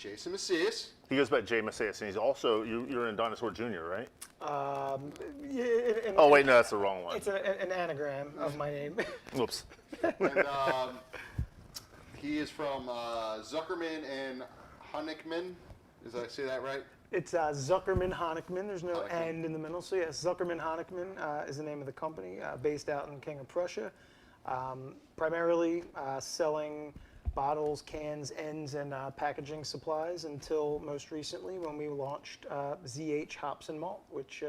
Jason Macias. He goes by Jay Macias, and he's also, you're in Dinosaur Jr., right? Yeah, Oh, wait, no, that's the wrong one. it's an anagram of my name. Whoops. And he is from Zuckerman and Honigman. Did I say that right? It's Zuckerman Honigman. There's no Honigman. N in the middle. So yes, Zuckerman Honigman is the name of the company, based out in King of Prussia. Primarily selling bottles, cans, ends, and packaging supplies until most recently when we launched ZH Hops and Malt, which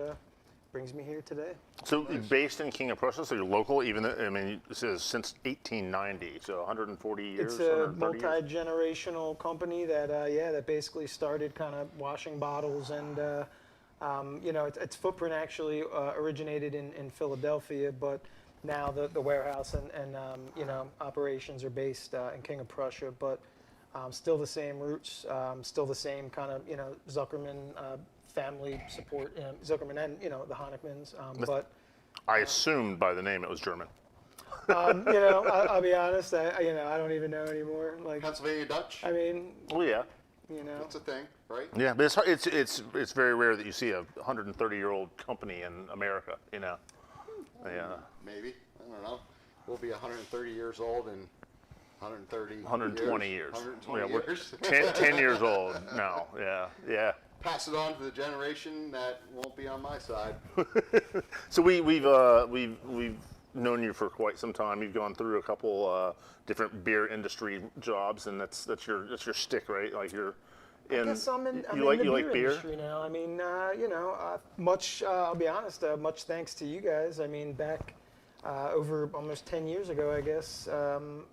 brings me here today. So you're based in King of Prussia, so you're local, even though, I mean, it says since 1890, so 140 years, It's a 130 years? multi-generational company that, that basically started kind of washing bottles, and its footprint actually originated in Philadelphia, but now the warehouse and operations are based in King of Prussia, but still the same roots, still the same kind of Zuckerman family support, Zuckerman and the Honigmans, but. I assumed by the name it was German. I'll be honest. I don't even know anymore. Like, Pennsylvania Dutch. I mean, Oh, yeah. That's a thing, right? Yeah, but it's very rare that you see a 130-year-old company in America, Yeah. Maybe. I don't know. We'll be 130 years old in 120 years. 120 Yeah, we're years. 10 years old now. Yeah. Pass it on to the generation that won't be on my side. So we've known you for quite some time. You've gone through a couple different beer industry jobs, and that's your shtick, right? Like you're in. I guess I'm in you the like beer industry now. I mean, much. I'll be honest. Much thanks to you guys. I mean, back over almost 10 years ago, I guess,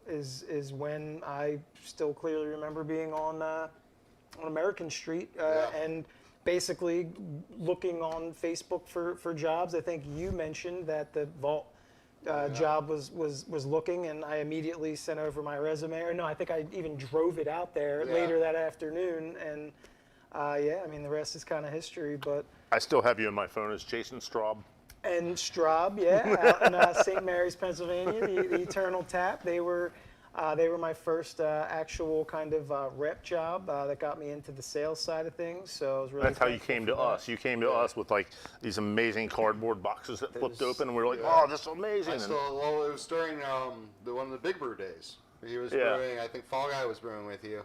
is when I still clearly remember being on American Street and basically looking on Facebook for jobs. I think you mentioned that the vault job was looking, and I immediately sent over my resume. Or no, I think I even drove it out there later that afternoon, and I mean, the rest is kind of history. But I still have you in my phone as Jason Straub. And Straub, out in St. Mary's, Pennsylvania, the Eternal Tap. They were my first actual kind of rep job that got me into the sales side of things. So I was really. That's how you came to us. You came to us with like these amazing cardboard boxes that flipped open, and we were like, "Oh, this is amazing!" It was during one of the Big Brew days. He was brewing. I think Fall Guy was brewing with you.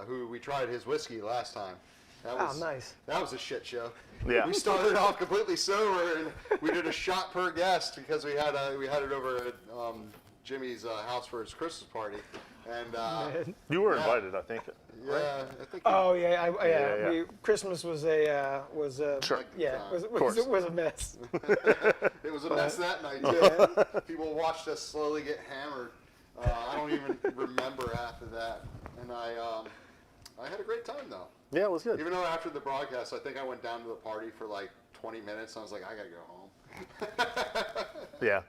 Who we tried his whiskey last time. That was, nice. That was a shit show. Yeah. We started off completely sober, and we did a shot per guest because we had it over at Jimmy's house for his Christmas party, and you were invited, I think. Yeah, right? I think. Oh yeah. Christmas was a Sure. was a mess. It was a mess that night too. People watched us slowly get hammered. I don't even remember half of that, and I had a great time though. Yeah, it was good. Even though after the broadcast, I think I went down to the party for like 20 minutes. I was like, I gotta go home. Yeah,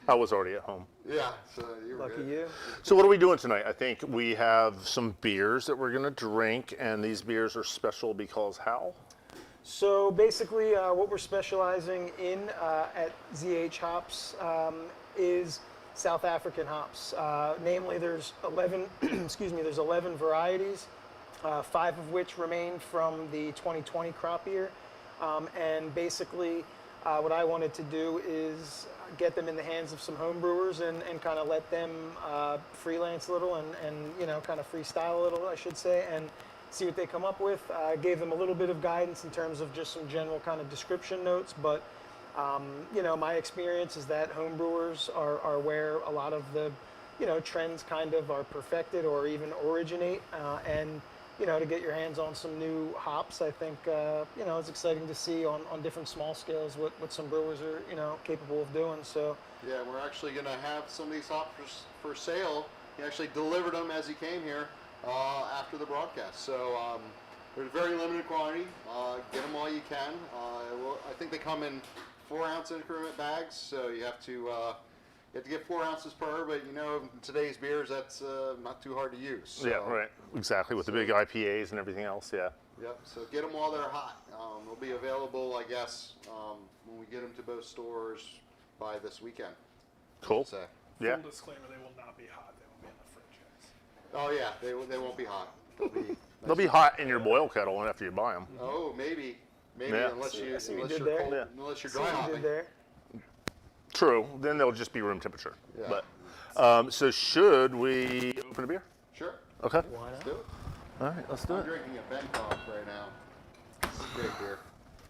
I was already at home. Yeah, so you were Lucky good. you. So what are we doing tonight? I think we have some beers that we're gonna drink, and these beers are special because how? So basically, what we're specializing in at ZH Hops is South African hops. Namely, there's 11. There's 11 varieties. 5 of which remain from the 2020 crop year. And basically, what I wanted to do is get them in the hands of some home brewers and kind of let them freelance a little and kind of freestyle a little, I should say, and see what they come up with. I gave them a little bit of guidance in terms of just some general kind of description notes, but my experience is that home brewers are where a lot of the trends kind of are perfected or even originate, and to get your hands on some new hops, I think, it's exciting to see on different small scales what some brewers are, capable of doing. So yeah, we're actually going to have some of these hops for sale. He actually delivered them as he came here after the broadcast. So there's very limited quantity. Get them while you can. I think they come in 4-ounce increment bags, so you have to get 4 ounces per, but in today's beers, that's not too hard to use. So. Yeah, right. Exactly, with the big IPAs and everything else, yeah. Yep, so get them while they're hot. They'll be available, I guess, when we get them to both stores by this weekend. Cool. Yeah. Full disclaimer, they will not be hot. They will be in the fridge, guys. Oh, yeah, they won't be hot. They'll be They'll be hot in your boil kettle after you buy them. Oh, maybe, Yeah. unless I see what you unless did you're there. cold, Yeah. unless you're See dry what you hopping. did there? True. Then they'll just be room temperature. Yeah. But so should we open a beer? Sure, Okay. Why let's not? do it. All right. Let's do I'm it. drinking a Bangkok right now. It's a great beer.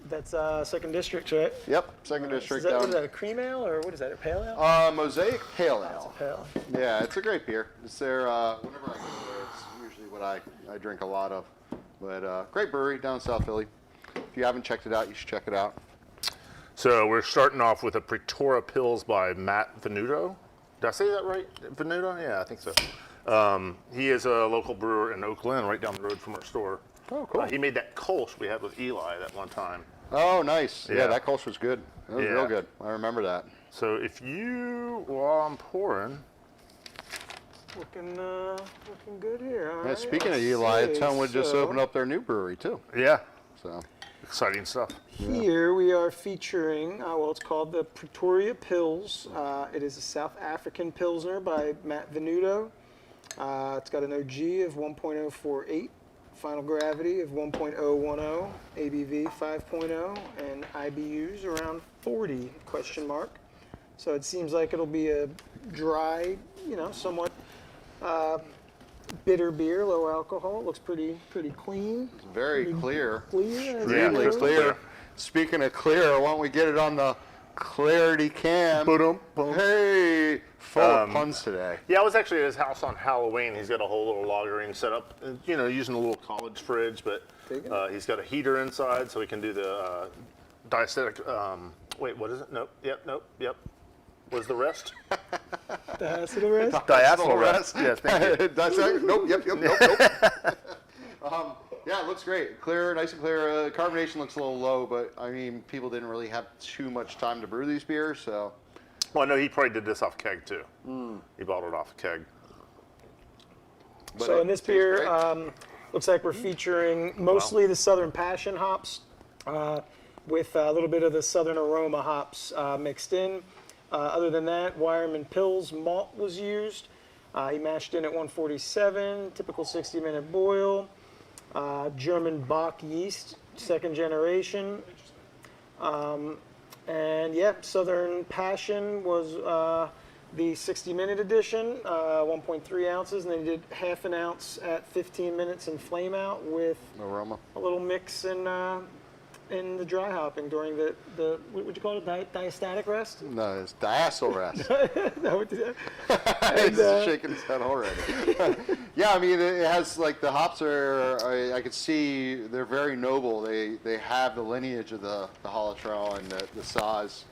That's second district, right? Yep, second Is district that, what down. is that, a cream ale or what is that, a pale ale? Mosaic Pale It's a Ale. pale. Yeah, it's a great beer. It's their, whenever I go there, it's usually what I drink a lot of. But great brewery down in South Philly. If you haven't checked it out, you should check it out. So we're starting off with a Pretoria Pils by Matt Venuto. Did I say that right? Venuto? Yeah, I think so. He is a local brewer in Oak Glen, right down the road from our store. Oh, cool. He made that Kolsch we had with Eli that one time. Oh, nice. Yeah, Yeah. that Kolsch was good. It was Yeah. real good. I remember that. So if you, while I'm pouring, Looking good here. All Yeah, right, speaking of let's Eli, see. Tonewood just So, opened up their new brewery too. yeah, So exciting stuff. Here we are featuring, well, it's called the Pretoria Pils. It is a South African Pilsner by Matt Venuto. It's got an OG of 1.048, final gravity of 1.010, ABV 5.0, and IBUs around 40, question mark. So it seems like it'll be a dry, somewhat bitter beer, low alcohol. It looks pretty clean. very clear. Clear. as Yeah, it Extremely goes. crystal clear. clear. Speaking of clear, why don't we get it on the clarity cam? Hey, full of puns today. Yeah, I was actually at his house on Halloween. He's got a whole little lagering set up, using a little college fridge, but he's got a heater inside so he can do the diastatic, wait, what is it? Nope, yep. Was the rest? Diacetyl rest? Diacetyl rest. Yes, thank you. That's it. Nope, yep. Yeah, it looks great. Clear, nice and clear. Carbonation looks a little low, but I mean, people didn't really have too much time to brew these beers, so. Well, I know he probably did this off keg too. He bottled it off a keg. But So it in this tastes beer, great. looks like we're featuring mostly the Southern Passion hops with a little bit of the Southern Aroma hops mixed in. Other than that, Wireman Pils malt was used. He mashed in at 147, typical 60-minute boil. German Bach yeast, second generation. And yeah, Southern Passion was the 60-minute edition, 1.3 ounces, and then he did half an ounce at 15 minutes in flame out with Aroma. a little mix in the dry hopping during the what would you call it, diastatic rest? No, it's diacetyl rest. Is that what it is? He's shaking his head already. Yeah, I mean, it has like the hops are. I could see they're very noble. They have the lineage of the Holotrail and the Saaz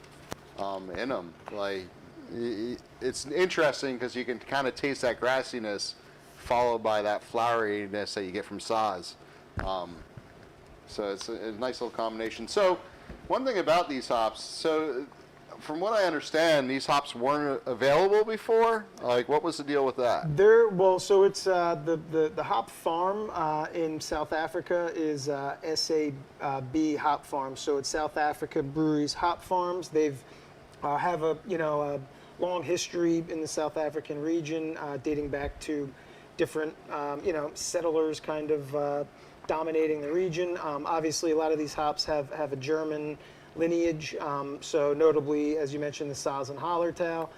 in them. Like it's interesting because you can kind of taste that grassiness, followed by that floweriness that you get from Saaz. So it's a nice little combination. So one thing about these hops, so from what I understand, these hops weren't available before. Like, what was the deal with that? So it's the hop farm in South Africa is SAB Hop Farm. So it's South Africa Breweries Hop Farms. They've have a long history in the South African region, dating back to different settlers kind of dominating the region. Obviously, a lot of these hops have a German lineage, so notably, as you mentioned, the Saaz and Hallertau.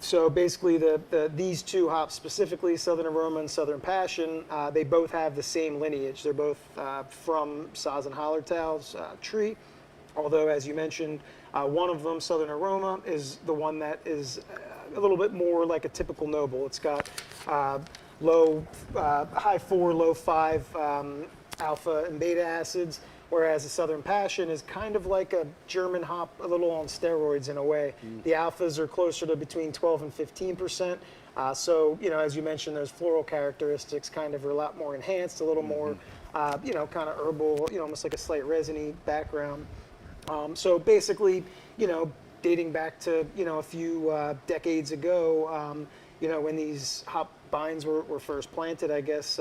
So basically, these two hops specifically, Southern Aroma and Southern Passion, they both have the same lineage. They're both from Saaz and Hallertau's tree, although, as you mentioned, one of them, Southern Aroma, is the one that is a little bit more like a typical noble. It's got high 4, low 5 alpha and beta acids, whereas the Southern Passion is kind of like a German hop, a little on steroids in a way. The alphas are closer to between 12 and 15%. So, as you mentioned, those floral characteristics kind of are a lot more enhanced, a little more, kind of herbal, almost like a slight resiny background. So basically, dating back to, a few decades ago, when these hop vines were first planted, I guess,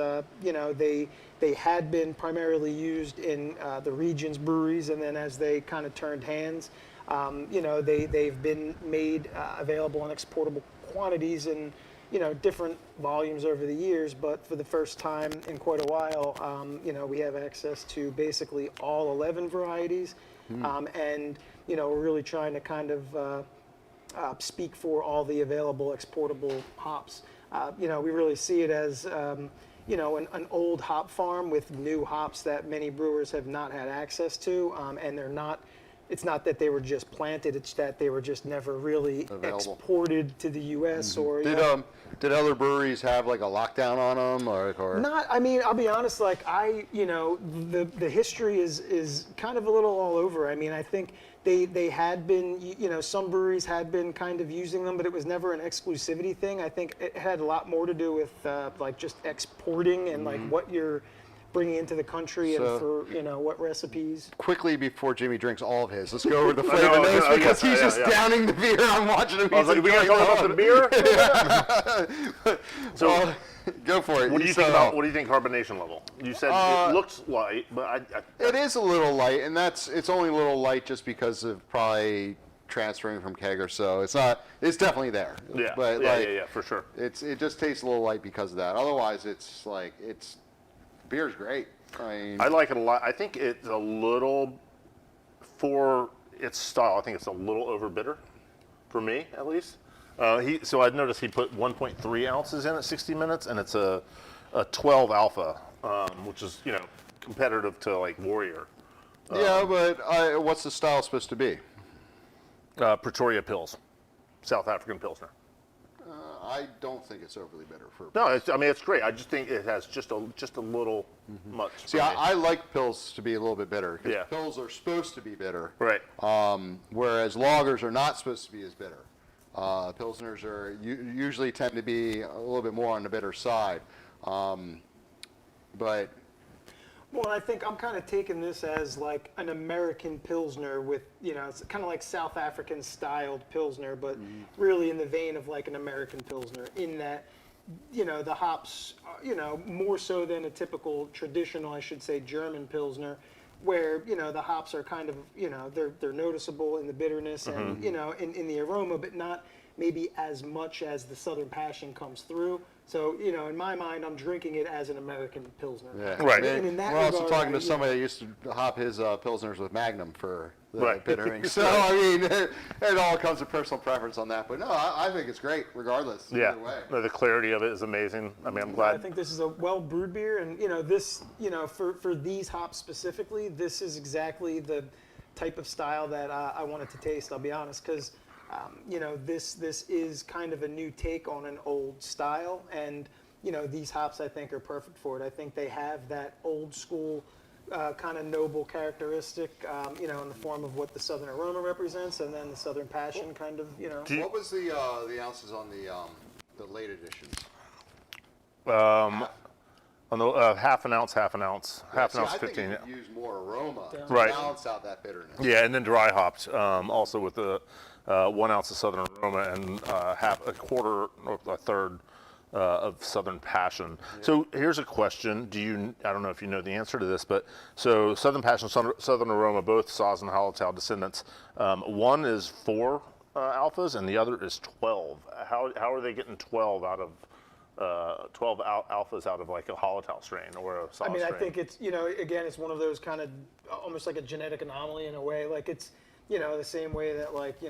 they had been primarily used in the region's breweries, and then as they kind of turned hands, they've been made available in exportable quantities in, different volumes over the years, but for the first time in quite a while, we have access to basically all 11 varieties, and we're really trying to kind of speak for all the available exportable hops. We really see it as an old hop farm with new hops that many brewers have not had access to, and it's not that they were just planted, it's that they were just never really exported to the U.S. or. Did other breweries have like a lockdown on them or? Not, I mean, I'll be honest, like the history is kind of a little all over. I mean, I think they had been, some breweries had been kind of using them, but it was never an exclusivity thing. I think it had a lot more to do with like just exporting and like what you're bringing into the country and for what recipes. Quickly before Jimmy drinks all of his, let's go over the flavor notes because he's just downing the beer. I'm watching him. I was like, we gotta talk about the beer. So go for it. What do you think about? What do you think carbonation level? You said it looks light, but it is a little light, and it's only a little light just because of probably transferring from keg or so. It's not. It's definitely there. Yeah. But yeah, for sure. It just tastes a little light because of that. Otherwise, beer's great. I like it a lot. I think it's a little, for its style, I think it's a little over bitter, for me at least. So I noticed he put 1.3 ounces in at 60 minutes, and it's a 12 alpha, which is competitive to like Warrior. Yeah, but what's the style supposed to be? Pretoria Pils, South African Pilsner. I don't think it's overly bitter for. No, it's great. I just think it has just a little much. See, I like Pils to be a little bit bitter because Yeah. Pils are supposed to be bitter, Right. whereas lagers are not supposed to be as bitter. Pilsners usually tend to be a little bit more on the bitter side, but. Well, I think I'm kind of taking this as like an American Pilsner with, it's kind of like South African styled Pilsner, but really in the vein of like an American Pilsner in that, the hops, more so than a typical traditional, I should say, German Pilsner, where, the hops are kind of, they're noticeable in the bitterness and, in the aroma, but not maybe as much as the Southern Passion comes through. So, in my mind, I'm drinking it as an American Pilsner. Yeah. Right. And in that We're also regard, talking to somebody that used to hop his Pilsners with Magnum for the Right. bittering. So, I mean, it all comes to personal preference on that. But no, I think it's great regardless. Yeah. Either way. No, the clarity of it is amazing. I mean, I'm glad. I think this is a well-brewed beer, and this, for these hops specifically, this is exactly the type of style that I wanted to taste. I'll be honest, because this is kind of a new take on an old style, and these hops I think are perfect for it. I think they have that old school kind of noble characteristic, in the form of what the Southern aroma represents, and then the Southern passion kind of, What was the ounces on the late editions? On the half an ounce, half an ounce, I 15. think you could use more aroma to Right. balance out that bitterness. Yeah, and then dry hopped, also with the 1 ounce of Southern aroma and a quarter or a third of Southern passion. Yeah. So here's a question: I don't know if you know the answer to this, but so Southern passion, Southern aroma, both Saaz and Hallertau descendants. One is 4 alphas, and the other is 12. How are they getting 12 out of 12 alphas out of like a Hallertau strain or a Saaz strain? I think it's, again, it's one of those kind of almost like a genetic anomaly in a way. Like it's, the same way that like,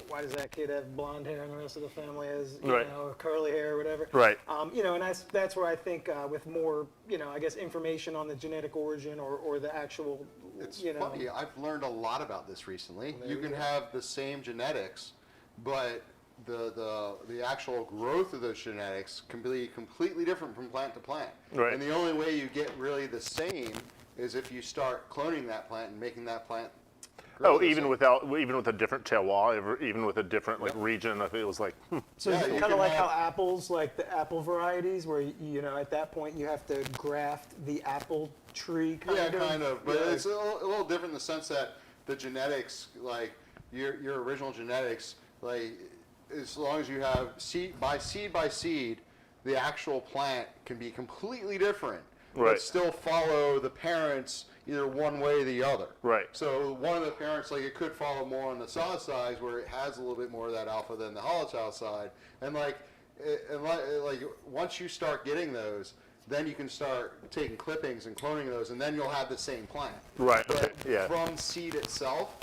why does that kid have blonde hair and the rest of the family has, Right. curly hair or whatever. Right. And that's where I think with more, I guess information on the genetic origin or the actual, It's funny. I've learned a lot about this recently. You can have the same genetics, but the actual growth of those genetics can be completely different from plant to plant. Right. And the only way you get really the same is if you start cloning that plant and making that plant grow. Oh, even with a different terroir, even with a different like region, I think it was like. So Yeah, is it you kind of can like have- how apples, like the apple varieties, where at that point you have to graft the apple tree kind of. Yeah, kind of. But Yeah. it's a little different in the sense that the genetics, like your original genetics, like as long as you have seed by seed, the actual plant can be completely different, Right. but still follow the parents either one way or the other. Right. So one of the parents, like it could follow more on the Saaz side, where it has a little bit more of that alpha than the Hallertau side, and like like once you start getting those, then you can start taking clippings and cloning those, and then you'll have the same plant. Right. But Okay. Yeah. from seed itself,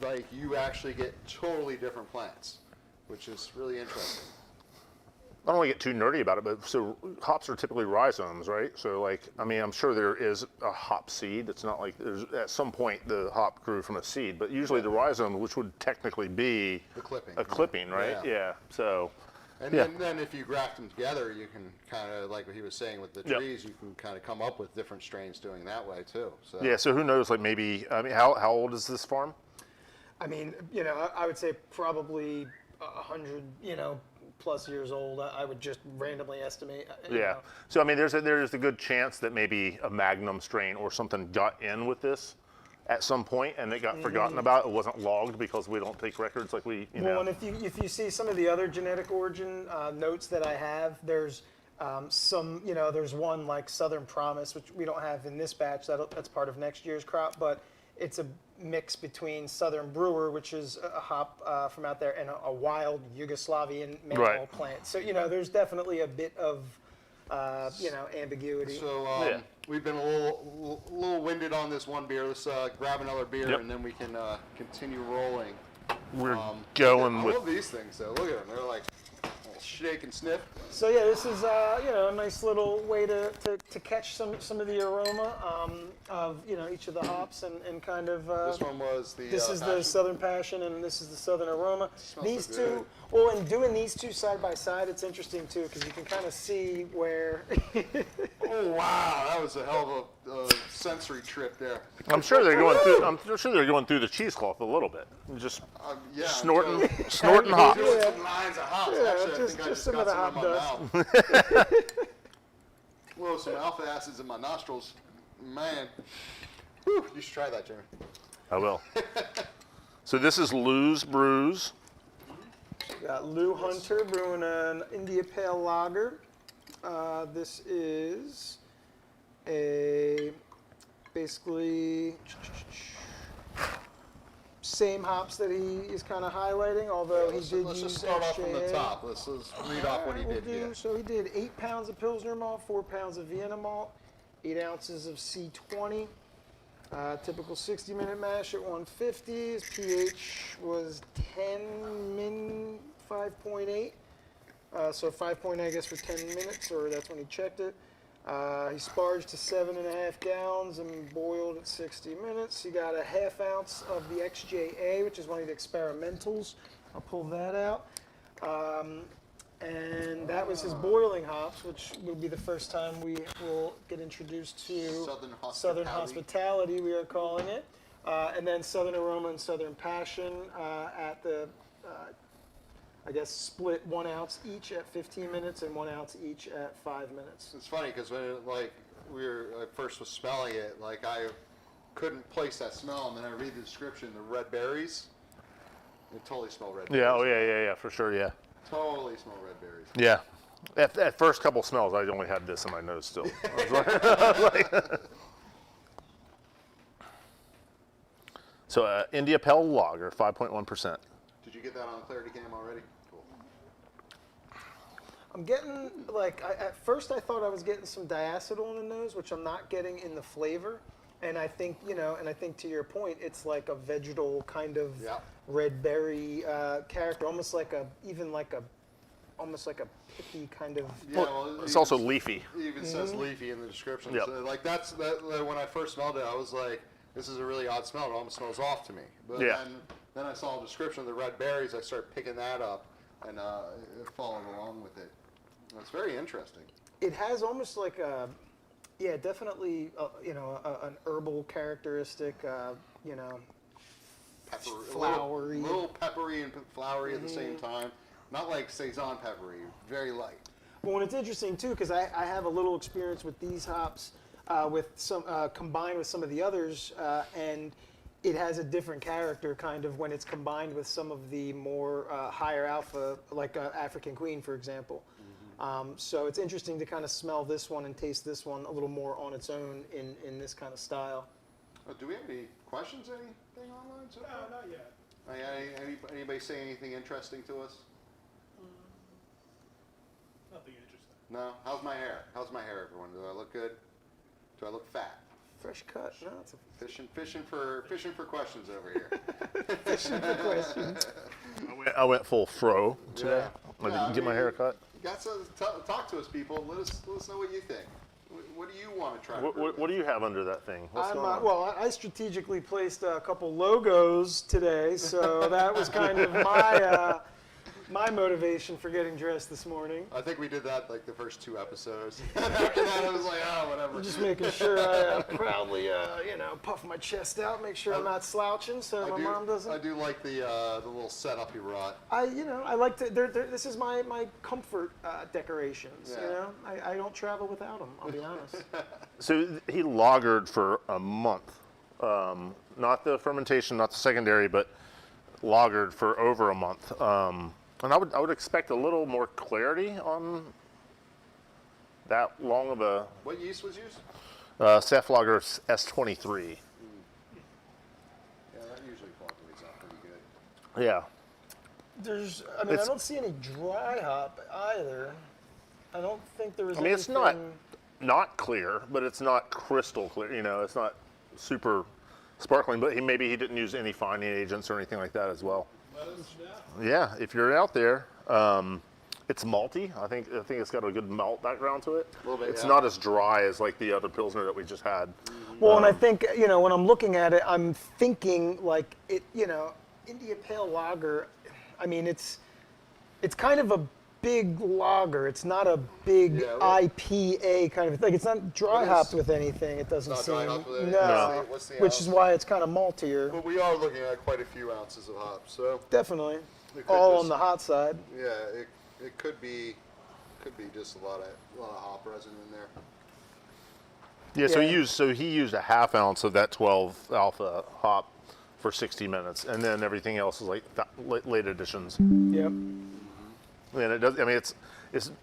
like you actually get totally different plants, which is really interesting. I don't want to get too nerdy about it, but so hops are typically rhizomes, right? So like, I mean, I'm sure there is a hop seed. It's not like there's at some point the hop grew from a seed, but usually the rhizome, which would technically be The clipping. a clipping, right? Yeah. So, And yeah. then if you graft them together, you can kind of, like what he was saying with the Yep. trees, you can kind of come up with different strains doing that way too. So Yeah. So who knows? Like maybe, I mean, how old is this farm? I mean, I would say probably 100, plus years old. I would just randomly estimate. Yeah. So I mean, there's a good chance that maybe a Magnum strain or something got in with this at some point, and it got forgotten about. It wasn't logged because we don't take records like we, Well, and if you see some of the other genetic origin notes that I have, there's some, there's one like Southern Promise, which we don't have in this batch. That's part of next year's crop, but it's a mix between Southern Brewer, which is a hop from out there, and a wild Yugoslavian male plant. So, there's definitely a bit of, ambiguity. So we've been a little winded on this one beer. Let's grab another beer, Yep. and then we can continue rolling. we're I going with. love these things though. Look at them. They're like shake and sniff. So yeah, this is a nice little way to catch some of the aroma of each of the hops and kind of. This one was the. This is the passion. Southern Passion, and this is the Southern Aroma. Smells These so two, good. well, and doing these two side by side, it's interesting too because you can kind of see where. Oh wow, that was a hell of a sensory trip there. I'm sure they're going through. I'm sure they're going through the cheesecloth a little bit, just Yeah, snorting, I'm snorting hops. doing some lines of hops. Yeah, Actually, I just- think I just just some got of the some hop in my mouth. Whoa, some alpha acids in my nostrils. Man. Whew, you should try that, Jeremy. I will. So this is Lou's Brews. Got Lou Hunter brewing an India Pale Lager. This is basically same hops that he is kind of highlighting, although Let's he did just use start off from the XJA. top. Let's read off what he We'll did do- here. So he did 8 pounds of Pilsner malt, 4 pounds of Vienna malt, 8 ounces of C20. Typical 60-minute mash at 150. His pH was 10 min 5.8. So 5.8, I guess, for 10 minutes, or that's when he checked it. He sparged to 7.5 gallons and boiled at 60 minutes. He got a ½ ounce of the XJA, which is one of the experimentals. I'll pull that out. And that was his boiling hops, which will be the first time we will get introduced to Southern Hospitality, we are calling it. And then Southern Aroma and Southern Passion at the, I guess, split 1 ounce each at 15 minutes and 1 ounce each at 5 minutes. It's funny because when I first was smelling it, like I couldn't place that smell, and then I read the description, the red berries. It totally smelled red berries. Yeah. Oh yeah. For sure. Yeah. Totally smell red berries. Yeah. At first couple smells, I only had this in my nose still. I was like- So India Pale Lager, 5.1%. Did you get that on 30 cam already? Cool. I'm getting, at first I thought I was getting some diacetyl in the nose, which I'm not getting in the flavor. And I think, to your point, it's like a vegetal kind of red berry character, almost like a picky kind of. Yeah, well, It's also leafy. It even says leafy in the description. Yep. So, when I first smelled it, I was like, this is a really odd smell. It almost smells off to me. But Yeah. then I saw a description of the red berries. I started picking that up and following along with it. It's very interesting. It has almost like a, definitely, an herbal characteristic, flowery. A little peppery and flowery at the same time. Not like Saison peppery, very light. Well, and it's interesting too because I have a little experience with these hops, with some combined with some of the others, and it has a different character kind of when it's combined with some of the more higher alpha, like African Queen, for example. So it's interesting to kind of smell this one and taste this one a little more on its own in this kind of style. Do we have any questions, anything online so far? Not yet. Anybody say anything interesting to us? No? How's my hair? How's my hair, everyone? Do I look good? Do I look fat? Fresh cut. No, it's a Fishing for questions over here. fishing for questions. I went full fro today. Yeah. I didn't get my hair cut. Got to talk to us, people. Let us know what you think. What do you want to try? What do you have under that thing? What's going on? Well, I strategically placed a couple logos today, so that was kind of my motivation for getting dressed this morning. I think we did that like the first 2 episodes. After that, I was like, whatever. I'm just making sure I proudly, puff my chest out, make sure I'm not slouching, so my mom doesn't. I do like the little setup you brought. I like to. This is my comfort decorations. Yeah. I don't travel without them. I'll be honest. So he lagered for a month. Not the fermentation, not the secondary, but lagered for over a month. And I would expect a little more clarity on that long of a What yeast was used? Lager S23. Yeah, that usually fluctuates out pretty good. Yeah. I don't see any dry hop either. I don't think there was. I mean, it's not clear, but it's not crystal clear. It's not super sparkling. But maybe he didn't use any finding agents or anything like that as well. Let us know. Yeah, if you're out there, it's malty. I think it's got a good malt background to it. A little bit, It's yeah. not as dry as like the other Pilsner that we just had. Well, and I think when I'm looking at it, I'm thinking like it. India Pale Lager. I mean, it's kind of a big lager. It's not a big Yeah, well- IPA kind of thing. It's not dry hopped with anything. It doesn't Not seem. dry hopped with anything. No. What's the Which ounce? is why it's kind of maltier. But we are looking at quite a few ounces of hops, so Definitely. We could All just- on the hot side. yeah, it could be just a lot of hop resin in there. Yeah, Yeah. so he used a half ounce of that 12 alpha hop for 60 minutes, and then everything else is like late additions. Yep. And it does. I mean, it's.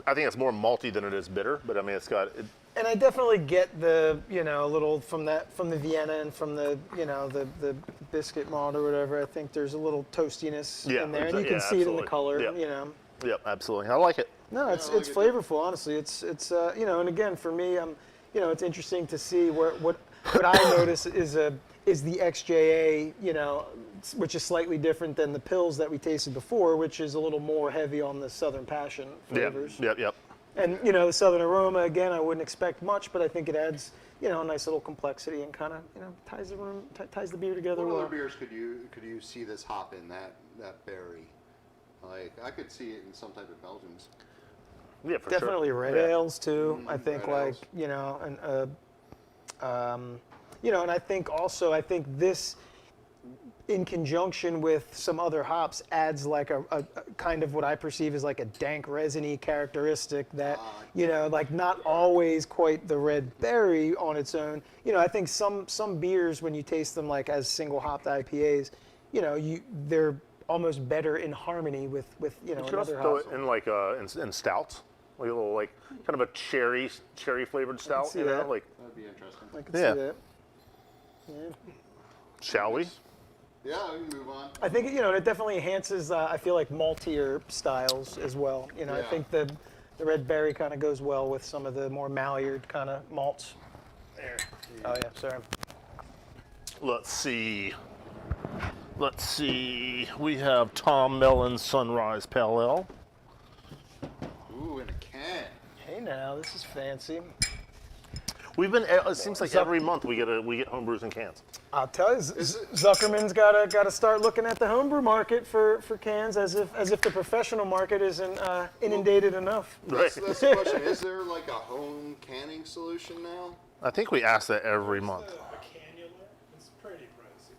I think it's more malty than it is bitter, but I mean, it's got. And I definitely get the, a little from the Vienna and from the, the biscuit malt or whatever. I think there's a little toastiness in there, and you can see it in the color, Yep. Yep, absolutely. I like it. No, it's I like it too. flavorful. Honestly, it's and again for me, it's interesting to see what I notice is the XJA, which is slightly different than the pills that we tasted before, which is a little more heavy on the Southern Passion flavors. Yep. And the Southern aroma, again, I wouldn't expect much, but I think it adds, a nice little complexity and kind of, ties the beer together What well. other beers could you see this hop in that berry? Like I could see it in some type of Belgians. Yeah, for Definitely sure. red Yeah. ales too. I think red and I think also this in conjunction with some other hops adds like a kind of what I perceive as like a dank resiny characteristic that like not always quite the red berry on its own. I think some beers when you taste them like as single hopped IPAs, they're almost better in harmony with You could another also throw hop. it in like in stouts, like a little like kind of a cherry flavored stout. see You know, that. like That'd be interesting. I can Yeah. see that. shall we? Yeah, we can move on. I think it definitely enhances. I feel like maltier styles as well. I Yeah. think the red berry kind of goes well with some of the more Maillard kind of malts. There. Oh yeah, sorry. Let's see. We have Tom Mellon's Sunrise Pale Ale. Ooh, in a can. Hey now, this is fancy. We've been. It seems like every month we get homebrews in cans. I'll tell you, Zuckerman's gotta start looking at the homebrew market for cans as if the professional market isn't inundated enough. Right. That's the question. Is there like a home canning solution now? I think we ask that every month. A cannula, it's pretty pricey.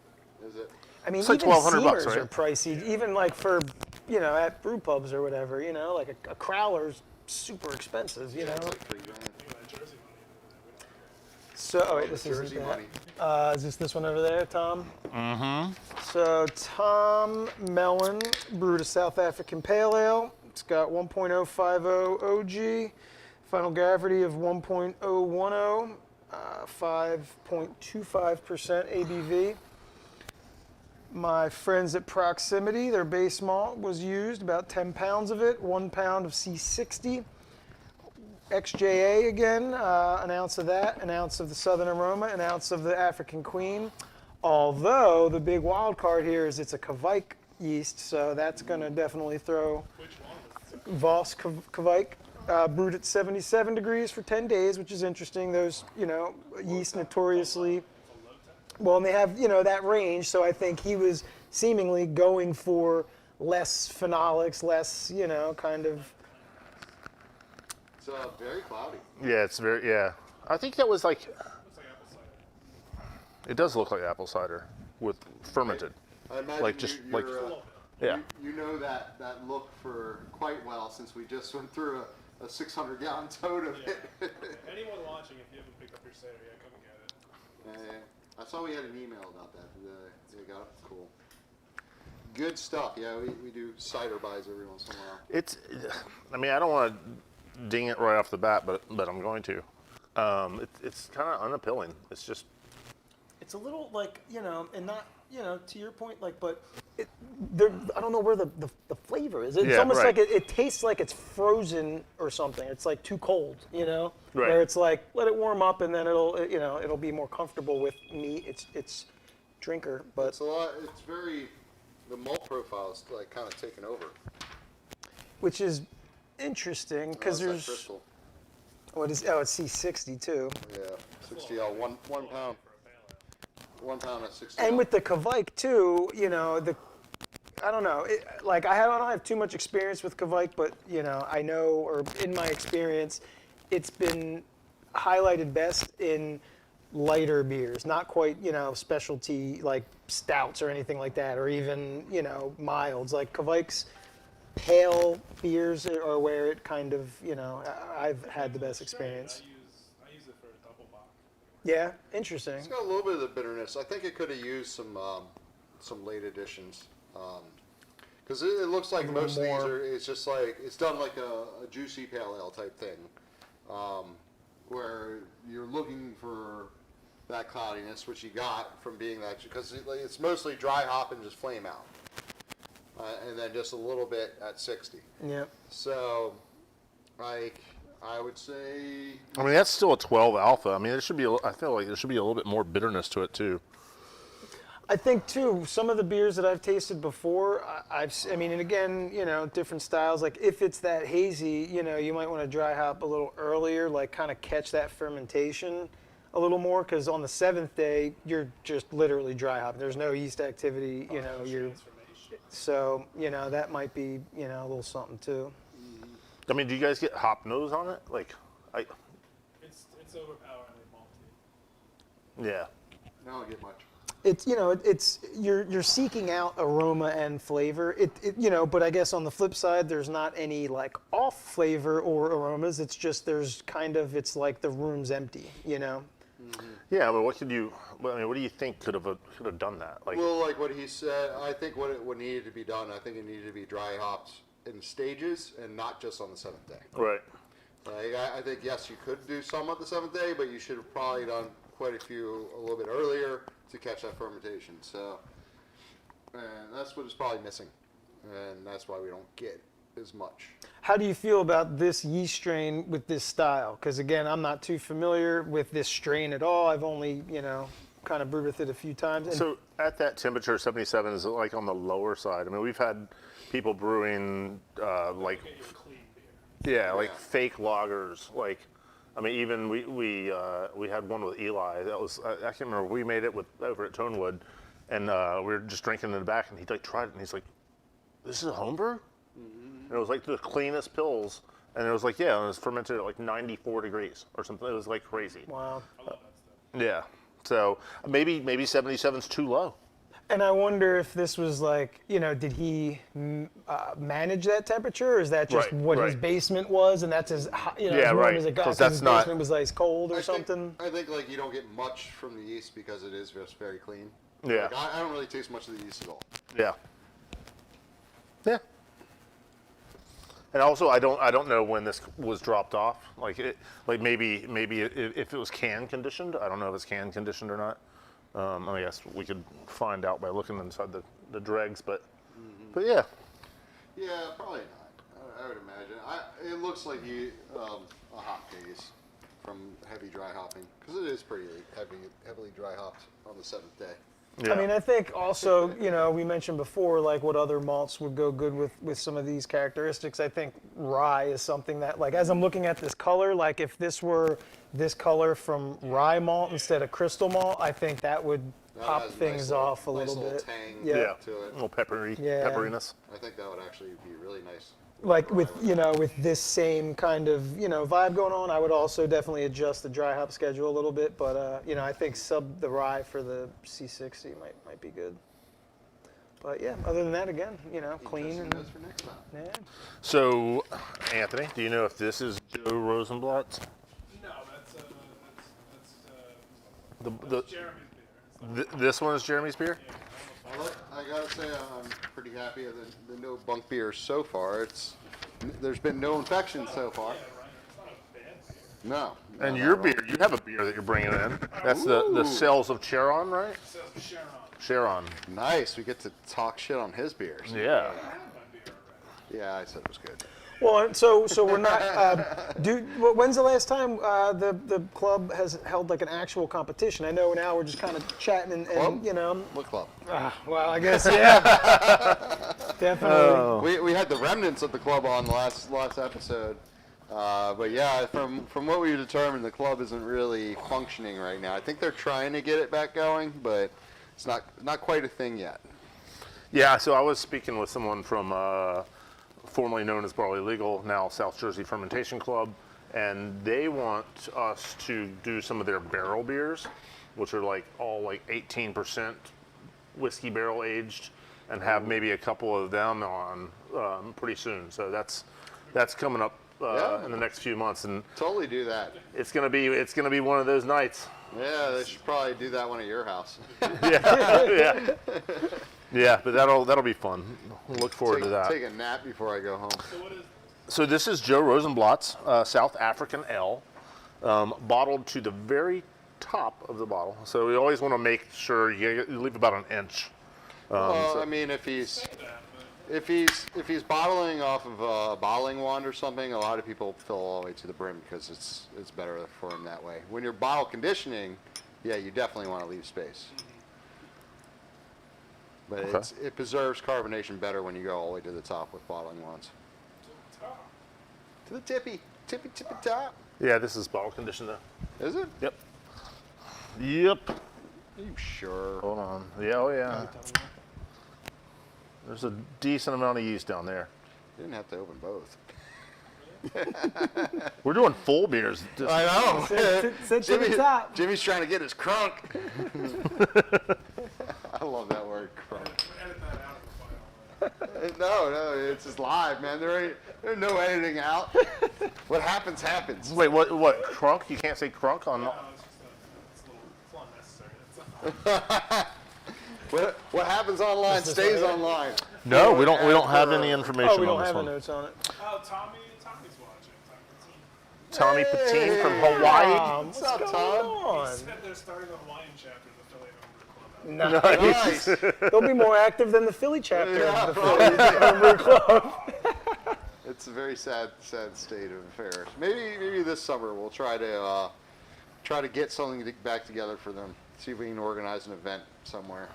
Is it? I mean, It's like even $1,200, Seamers right? are pricey. Even like for at brew pubs or whatever. Like a crowler's super expensive. It's like $3,000. You got Jersey money. So, oh wait, this Jersey isn't money. that. Is this one over there, Tom? Mm-hmm. So, Tom Mellon brewed a South African Pale Ale. It's got 1.050 OG, final gravity of 1.010, 5.25% ABV. My friends at Proximity, their base malt was used, about 10 pounds of it, 1 pound of C60. XJA again, an ounce of that, an ounce of the Southern Aroma, an ounce of the African Queen. Although the big wild card here is it's a Kvike yeast, so that's going to definitely throw Which one? Voss Kvike, brewed at 77 degrees for 10 days, which is interesting. Those, yeast notoriously, well, and they have, that range, so I think he was seemingly going for less phenolics, less, kind of. It's very cloudy. Yeah, it's very, yeah. I think that was like, Looks like apple cider. it does look like apple cider with fermented. I imagine Like just you're, like, A little yeah. you know that look for quite well since we just went through a 600-gallon tote of Yeah. it. Anyone watching, if you haven't picked up your cider yet, come and get it. I saw we had an email about that. They got it. Cool. Good stuff. Yeah, we do cider buys every once in a while. It's, I mean, I don't want to ding it right off the bat, but I'm going to. It's kind of unappealing. It's just, It's a little like, and not, to your point, like, but there, I don't know where the flavor is. It's Yeah, almost right. like it tastes like it's frozen or something. It's like too cold, Right. Where it's like, let it warm up and then it'll be more comfortable with me. It's drinker, but It's a lot. It's very. The malt profile is like kind of taken over. which is interesting because Oh, it's that there's, crystal. it's C60 too. Yeah, 60L, one pound, For a pale ale. 1 pound of 60L. And with the Kvike too, I don't know. I don't have too much experience with Kvike, but I know, or in my experience, it's been highlighted best in lighter beers, not quite specialty like stouts or anything like that, or even milds. Like Kvike's pale beers are where it kind of I've had the best experience. I use it for a double bock. Yeah, interesting. It's got a little bit of the bitterness. I think it could have used some late additions. Because it looks like most of these more. are, it's just like, it's done like a juicy pale ale type thing. Where you're looking for that cloudiness, which you got from being that, because it's mostly dry hop and just flame out. And then just a little bit at 60. Yeah. So, like, I would say, I mean, that's still a 12 alpha. I mean, I feel like there should be a little bit more bitterness to it too. I think too, some of the beers that I've tasted before, and again, different styles. Like if it's that hazy, you might want to dry hop a little earlier, like kind of catch that fermentation a little more. Because on the 7th day, you're just literally dry hopping. There's no yeast activity, you're. Transformation. So that might be a little something too. I mean, do you guys get hop nose on it? Like, It's overpoweringly malty. yeah. I don't get much. It's you're seeking out aroma and flavor. But I guess on the flip side, there's not any like off flavor or aromas. It's just it's like the room's empty. Yeah, but what do you think could have done that? Like, Well, like what he said, I think what needed to be done, I think it needed to be dry hops in stages and not just on the 7th day. right. Like, I think, yes, you could do some on the 7th day, but you should have probably done quite a few a little bit earlier to catch that fermentation. So, and that's what is probably missing. And that's why we don't get as much. How do you feel about this yeast strain with this style? Because again, I'm not too familiar with this strain at all. I've only, kind of brewed with it a few times. And So at that temperature, 77 is like on the lower side. I mean, we've had people brewing like, Get you a clean beer. yeah, like Yeah. fake lagers. Like, I mean, even we had one with Eli. That was I can't remember. We made it over at Tonewood, and we were just drinking in the back, and he like tried it, and he's like, "This is a homebrew?" And it was like the cleanest pills, and it was like, yeah, it was fermented at like 94 degrees or something. It was like crazy. wow. I love that stuff. Yeah. So maybe 77's too low. And I wonder if this was like, did he manage that temperature, or is that just Right, what his right. basement was, and that's as Yeah, as warm right, as it got? 'cause 'cause that's his not- basement was ice cold or I something. think like you don't get much from the yeast because it is just very clean. Yeah. Like, I don't really taste much of the yeast at all. Yeah. Yeah. And also, I don't know when this was dropped off. Like maybe if it was can conditioned. I don't know if it's can conditioned or not. I guess we could find out by looking inside the dregs, but yeah. Yeah, probably not. I would imagine. It looks like he a hop days from heavy dry hopping because it is pretty heavily dry hopped on the 7th day. Yeah. I mean, I think also, we mentioned before, like what other malts would go good with some of these characteristics. I think rye is something that, like, as I'm looking at this color, like if this were this color from rye malt instead of crystal malt, I think that would pop has a things nice off a nice little bit. tang Yeah. Yeah. to A it. little Yeah. pepperiness. I think that would actually be really nice. Like with with this same kind of vibe going on, I would also definitely adjust the dry hop schedule a little bit. But I think sub the rye for the C60 might be good. But yeah, other than that, again, clean Interesting and notes for next time. yeah. So, Anthony, do you know if this is Joe Rosenblatt's? No, that's The Jeremy's beer. It's not, this one is Jeremy's beer. I gotta say I'm pretty happy with the no bunk beers so far. There's been no infection so far. yeah, right. It's not a bad beer. No. And no, your not at beer, you have a beer that you're bringing in. That's the Ooh. Cells of Charon, right? It says Sharon. Charon. all. Nice. We get to talk shit on his beers. Yeah. I had my beer already. Yeah, I said it was good. Well, so we're not. When's the last time the club has held like an actual competition? I know now we're just kind of chatting and Club? What club? well, I guess yeah, definitely. We had the remnants of the club on last episode. But yeah, from what we determined, the club isn't really functioning right now. I think they're trying to get it back going, but it's not quite a thing yet. Yeah, so I was speaking with someone from formerly known as Barley Legal, now South Jersey Fermentation Club, and they want us to do some of their barrel beers, which are all 18% whiskey barrel aged, and have maybe a couple of them on pretty soon. So that's coming up Yeah. in the next few months, and Totally do that. it's gonna be one of those nights. Yeah, they should probably do that one at your house. Yeah. Yeah, but that'll be fun. Look forward to that. Take a nap before I go home. So what is So this is Joe Rosenblatt's South African Ale, bottled to the very top of the bottle. So we always want to make sure you leave about an inch. Well, I mean, if he's bottling off of a bottling wand or something, a lot of people fill all the way to the brim because it's better for him that way. When you're bottle conditioning, yeah, you definitely want to leave space. But Okay. it preserves carbonation better when you go all the way to the top with bottling wands. top? To the tippy top. Yeah, this is bottle conditioned though. Is it? Yep. Yep. Are you sure? Hold on. Yeah, oh yeah. There's a decent amount of yeast down there. You didn't have to open both. We're doing full beers. I know. Sit to the top. Jimmy's trying to get his crunk. I love that word, crunk. Edit that out of the file. No, it's just live, man. There's no editing out. What happens, happens. Wait, what? Crunk? You can't say crunk on. No, it's just it's unnecessary. What happens online stays online. No, we don't have any information Oh, we don't on this have the one. notes on it. Oh, Tommy's watching. Tommy Patine from Hawaii. What's up, Tom? He said they're starting the Hawaiian chapter of the Philly Homebrew Club. Nice. Nice. They'll be more active than the Philly chapter Yeah, of the Philly Homebrew Club. It's a very sad state of affairs. Maybe this summer we'll try to get something back together for them. See if we can organize an event somewhere.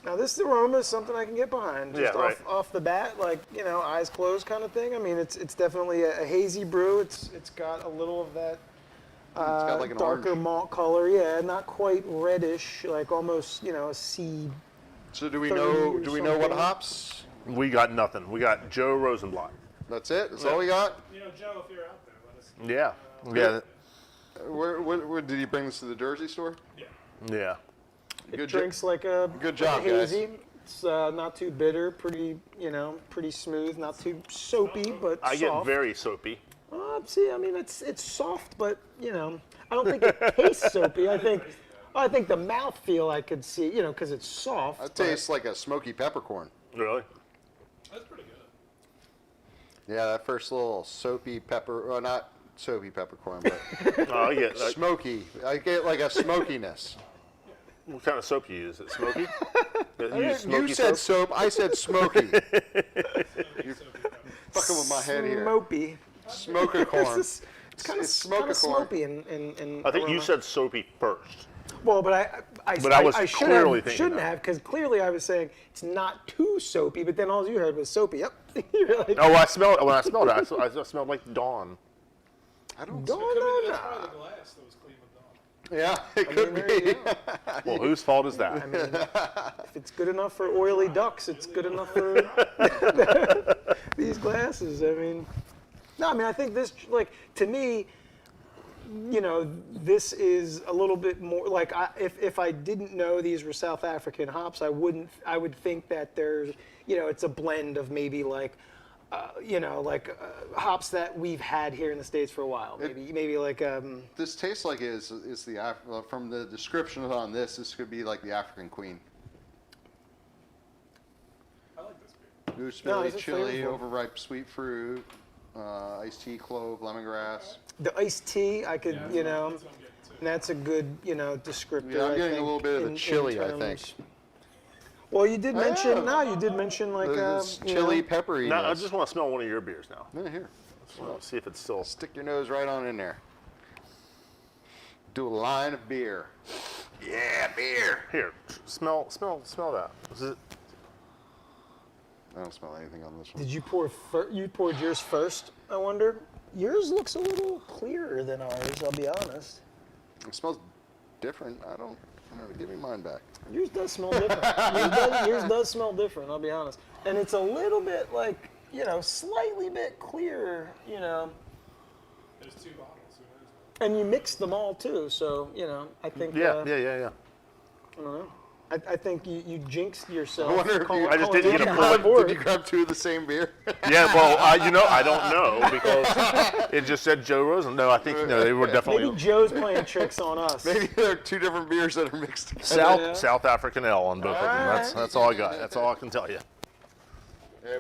Now this aroma is something I can get behind. Just Yeah, right. off the bat, eyes closed kind of thing. I mean, it's definitely a hazy brew. It's got a little of that got like an darker orange. malt color. Yeah, not quite reddish, like almost a seed. So do we 30 know or what something. hops? We got nothing. We got Joe Rosenblatt. That's it. That's all we got. You know, Joe, if you're out there, let us know. Yeah. Yeah. Where did he bring this to the Jersey store? Yeah. Yeah. It Good drinks like a good job, like a hazy. guys. It's not too bitter, pretty smooth, not too soapy, but I get soft. very soapy. See, I mean, it's soft, but I don't think it tastes soapy. I think the mouthfeel I could see, because it's soft. That but- tastes like a smoky peppercorn. Really? That's pretty good. Yeah, that first little soapy pepper, well, not soapy peppercorn, but Oh, I get. smoky. I get like a smokiness. What kind of soap you use? Is it smoky? You said soap, I said smoky. You're fucking with my head here. Smopy. Smoker corn. It's kind of smoke smoky and I think you aroma. said soapy first. Well, but I was clearly thinking shouldn't that. have, because clearly I was saying it's not too soapy, but then all you heard was soapy. Yep. You're like, Oh, when I smelled it, I smelled like Dawn. I don't. Dawn, That's probably the glass that was clean with Dawn. Yeah, it could there you be. go. Well, whose fault is that? I mean, if it's good enough for oily ducks, it's good enough for these glasses. I mean, no, I mean, I think this, like, to me, you know, this is a little bit more like if I didn't know these were South African hops, I would think that there's, you know, it's a blend of maybe like, you know, like hops that we've had here in the States for a while. Maybe like This tastes like is the from the description on this. This could be like the African Queen. I like this beer. Gooseberry, it's chili, flavorful. overripe sweet fruit, iced tea, clove, lemongrass. the iced tea. I could, Yeah, you know, that's what I'm getting to. and that's a good, you know, descriptor. Yeah, I'm I getting a think, little bit of the in chili, I terms- think. Well, you did mention. yeah. No, you did mention like This you chili, know, peppery. No, I just want to smell one of your beers now. Yeah, here. Well, see if it's still. Stick your nose right on in there. Do a line of beer. Yeah, beer. Here, smell that. Is it? I don't smell anything on this one. Did you you poured yours first? I wonder. Yours looks a little clearer than ours. I'll be honest. It smells different. I don't know. Give me mine back. Yours does smell different. yours does smell different. I'll be honest. And it's a little bit like, you know, slightly bit clearer. You know. There's 2 bottles. Who knows? And you mixed them all too. So you know, I think. Yeah. I don't know. I think you jinxed yourself. I wonder if you- I just didn't get a on full- board. Did you grab 2 of the same beer? Yeah. Well, you know, I don't know because it just said Joe Rosen. No, I think they were definitely Maybe Joe's playing tricks on us. Maybe there are 2 different beers that are mixed together. South African ale on both of them. That's all I got. That's all I can tell you.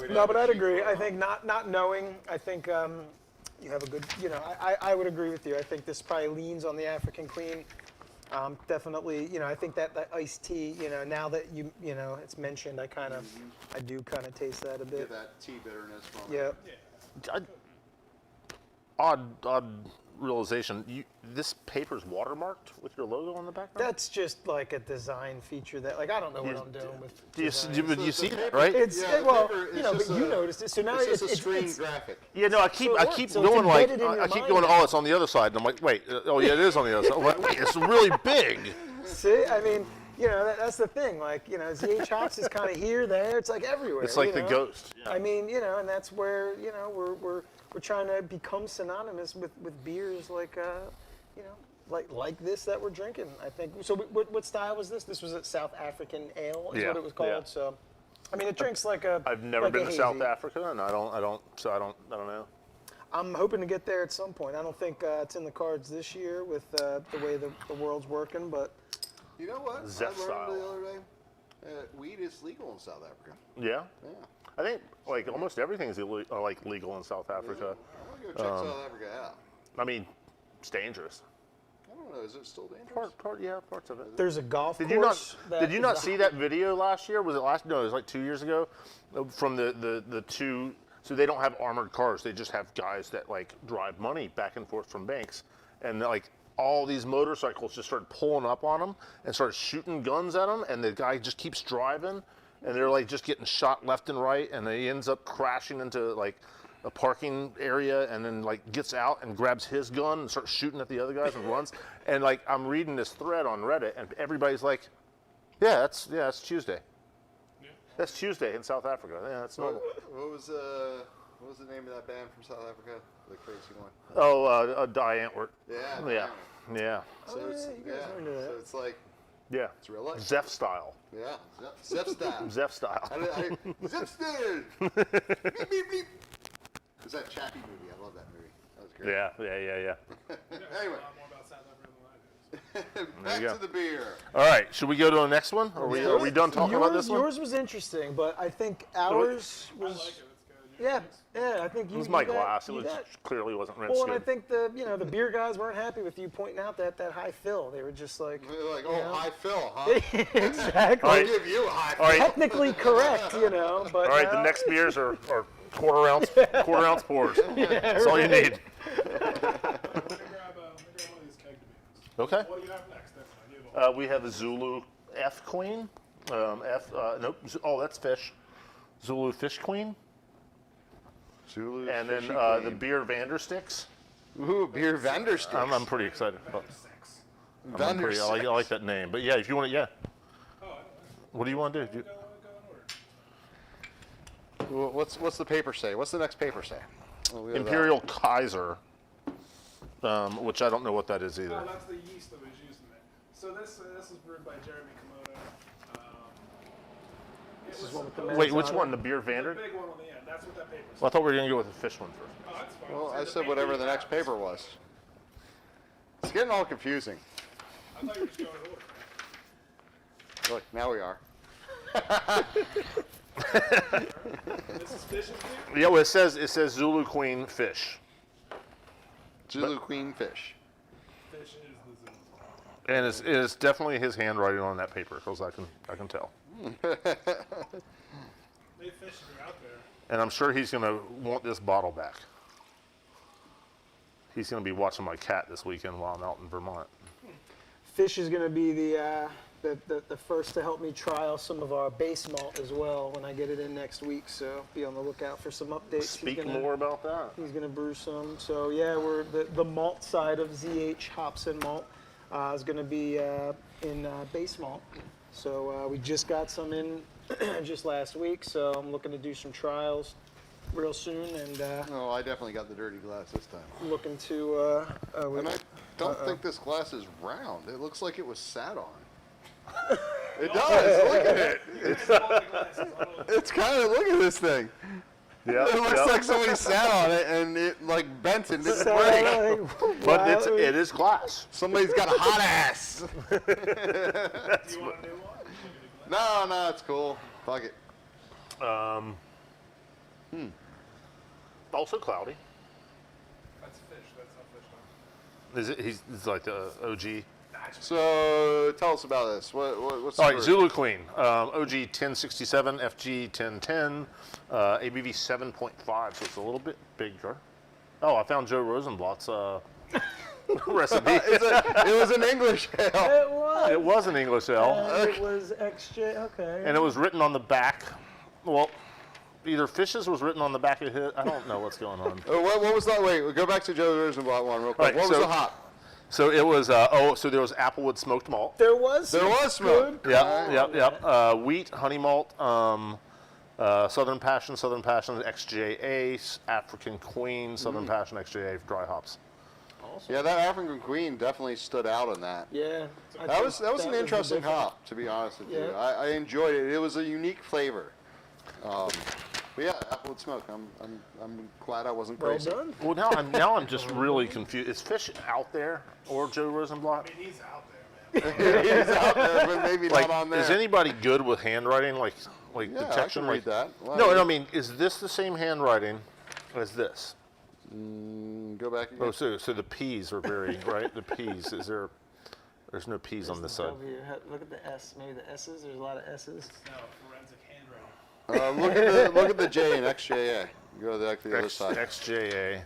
No, but I'd agree. I think not knowing, I think you have a good, you know, I would agree with you. I think this probably leans on the African Queen. Definitely, you know, I think that iced tea, you know, now that you know, it's mentioned, I do kind of taste that a Get bit. that tea bitterness from Yeah. it. Odd realization. This paper's watermarked with your logo on the background. That's just like a design feature that, like, I don't know what I'm doing with design. But you see the that, paper- right? It's Yeah, the well, paper is you know, but just you a- noticed it, so now It's just a screen graphic. Yeah, no, I So it keep works. So it's going like embedded in your I keep mind going. now. Oh, it's on the other side, and I'm like, wait, oh yeah, it is on the other side. I'm like, wait, it's really big. See, I mean, you know, that's the thing. Like, you know, ZH Hops is kind of here, there. It's like everywhere. It's like you the know? ghost. Yeah. I mean, you know, and that's where, you know, we're trying to become synonymous with beers like, you know, like this that we're drinking. I think. So, what style was this? This was a South African ale, is Yeah, what it was called. yeah. So, I mean, it drinks like a. I've never like been a to hazy. South Africa, and I don't know. I'm hoping to get there at some point. I don't think it's in the cards this year with the way the world's working, but. You know what? Zest I learned style. the other day. Weed is legal in South Africa. Yeah, Yeah. I think like almost everything's like legal in South Africa. I'm gonna go check South Africa out. I mean, it's dangerous. I don't know. Is it still dangerous? Parts of it. There's a golf Did course. you not see that video last year? Was it last? No, it was like 2 years ago. From the two. So they don't have armored cars. They just have guys that like drive money back and forth from banks, and like all these motorcycles just started pulling up on them and started shooting guns at them, and the guy just keeps driving, and they're like just getting shot left and right, and he ends up crashing into like a parking area, and then like gets out and grabs his gun and starts shooting at the other guys and runs. And like I'm reading this thread on Reddit, and everybody's like, "Yeah, that's Tuesday. That's Tuesday in South Africa. Yeah, that's normal." What was the name of that band from South Africa? The crazy one. Oh, Die Antwoord. Yeah. Yeah, yeah, So Oh, it's yeah, you guys are into that. So it's like yeah. it's real life. Zeph style. Yeah. Zep style. Zeph style. Zep style. Beep, beep, beep. It was that Chappie movie. I love that movie. That was great. Yeah. Yeah, Anyway. a lot more about South Africa than I do. Back you go. to the beer. All right, should we go to the next one? Are we done talking about this one? Yours was interesting, but I think ours I like was. it. It's good. Yeah, I think you. It was my you got- glass. It you was got- clearly wasn't rinsed Well, and I good. think the beer guys weren't happy with you pointing out that high fill. They were just like. They're like, oh, Yeah. high fill, huh? Exactly. All I'll right. give you a high fill. All right, Technically correct, you know, but. all right. The next beers are quarter ounce pours. That's all you need. Let me grab one of these keg tomatoes. Okay. What do you have next? That's fine. You have all. We have a Zulu F Queen. Nope. Oh, that's fish. Zulu Fish Queen. Zulu And then Fishy the Queen. beer Vandersticks. Ooh, beer Vandersticks. I'm pretty excited. I Vandersticks. like that name. But yeah, if you want to, yeah. Oh, I don't know. What do you want to do? Go in order. What's the paper say? What's the next paper say? Oh, we have that. Imperial Kaiser, which I don't know what that is Oh, either. that's the yeast that was used in it. So this is brewed by Jeremy Komodo. This is one with the Wait, Men's which on one? it. The beer The Vander? big one on the end. That's what that paper says. Well, I thought we were gonna go with the fish one first. Oh, that's fine. Well, So I the said paper whatever you the next have. paper was. It's getting all confusing. I thought you were just going in order. Look, now we are. This is fish's beer? Yeah, well, it says Zulu Queen Fish, Zulu Queen Fish. Fish is the Zulu. and it is definitely his handwriting on that paper, because I can tell. They fish are out there. And I'm sure he's gonna want this bottle back. He's gonna be watching my cat this weekend while I'm out in Vermont. Fish is going to be the first to help me trial some of our base malt as well when I get it in next week. So be on the lookout for some updates. Speak more about that. He's going to brew some. So yeah, we're the malt side of ZH Hops and Malt is going to be in base malt. So we just got some in just last week. So I'm looking to do some trials real soon and Oh, I definitely got the dirty glass this time. looking to. And I don't think this glass is round. It looks like it was sat on. It does. Look at it. It's kind of, look at this thing. Yeah, It looks like somebody sat on it and it like bent and didn't break. but it is glass. Somebody's got a hot ass. Do you want a new one? No, it's cool. Fuck it. Also cloudy. That's fish. That's how fish Is it? He's like the OG. So tell us about this. What's the All right, first? Zulu Queen, OG 1067, FG 1010, ABV 7.5, so it's a little bit bigger. Oh, I found Joe Rosenblatt's recipe. It was an English ale. It was. It was an English ale, It was XJ. Okay. and it was written on the back. Well, either Fishes was written on the back of his. I don't know what's going on. What was that? Wait, go back to Joe Rosenblatt one real quick. Right, What was so- the hop? So it was. So there was Applewood smoked malt. There was. There was smoke. Yep. Wheat, honey malt, Southern Passion, XJA, African Queen, Southern Passion, XJA, dry hops. Yeah, that African Queen definitely stood out in that. Yeah. I That was think an the interesting difference. hop, to be honest with you. Yeah. I enjoyed it. It was a unique flavor. But yeah, Applewood smoke. I'm glad I wasn't Well crazy. done. Well, now I'm just really confused. Is Fish out there or Joe Rosenblatt? I mean, he's out there, man. He's out there, but maybe Like, not on there. is anybody good with handwriting? Like Yeah, I detection? can read that. Why? No, I mean, is this the same handwriting as this? Go back again. Oh, so the P's are very right. The P's. Is there? There's no P's on this side. W. Look at the S. Maybe the S's. There's a lot of S's. No, forensic handwriting. Look at the J in XJA. Go to the other side. XJA.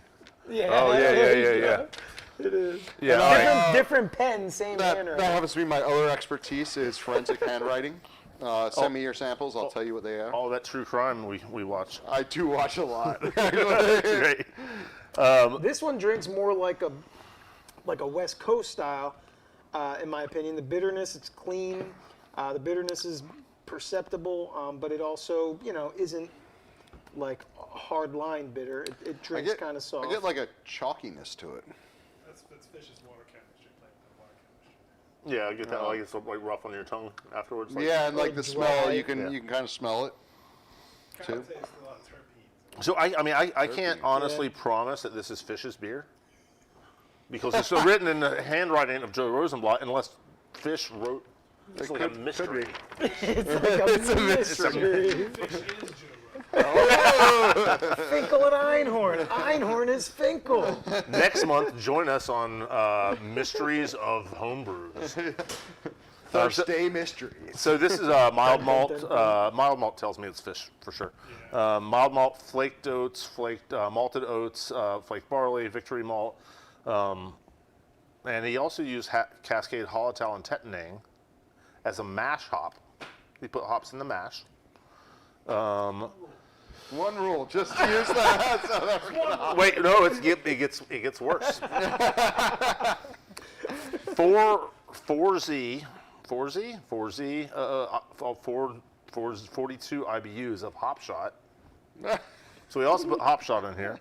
Yeah. Oh yeah. It is. Yeah. All right. Different pen, same That handwriting. happens to be my other expertise is forensic handwriting. Send me your samples. I'll tell you what they are. All that true crime we watch. I do watch a lot. Great. This one drinks more like a West Coast style, in my opinion. The bitterness, it's clean. The bitterness is perceptible, but it also, isn't like hard line bitter. It drinks kind of soft. I get like a chalkiness to it. That's fish's water chemistry, playing with the water chemistry. Yeah, I get that. Like it's like rough on your tongue afterwards. Like, Yeah, and like the smell, dry. you can kind of smell it. Kind of Two. tastes a lot of terpenes. So I can't honestly promise that this is Fish's beer because it's written in the handwriting of Joe Rosenblatt unless Fish wrote. It's like a mystery. It's a mystery. Fish is Joe. Finkel and Einhorn. Einhorn is Finkel. Next month, join us on Mysteries of Homebrews. Thirstday mysteries. So this is mild malt. Mild malt tells me it's fish for sure. Mild malt, flaked oats, malted oats, flaked barley, victory malt. And he also used Cascade Hallertau and Tettnang as a mash hop. He put hops in the mash. One rule, just use that. South African hop. Wait, no, it gets worse. 42 IBUs of hop shot. So we also put hop shot in here.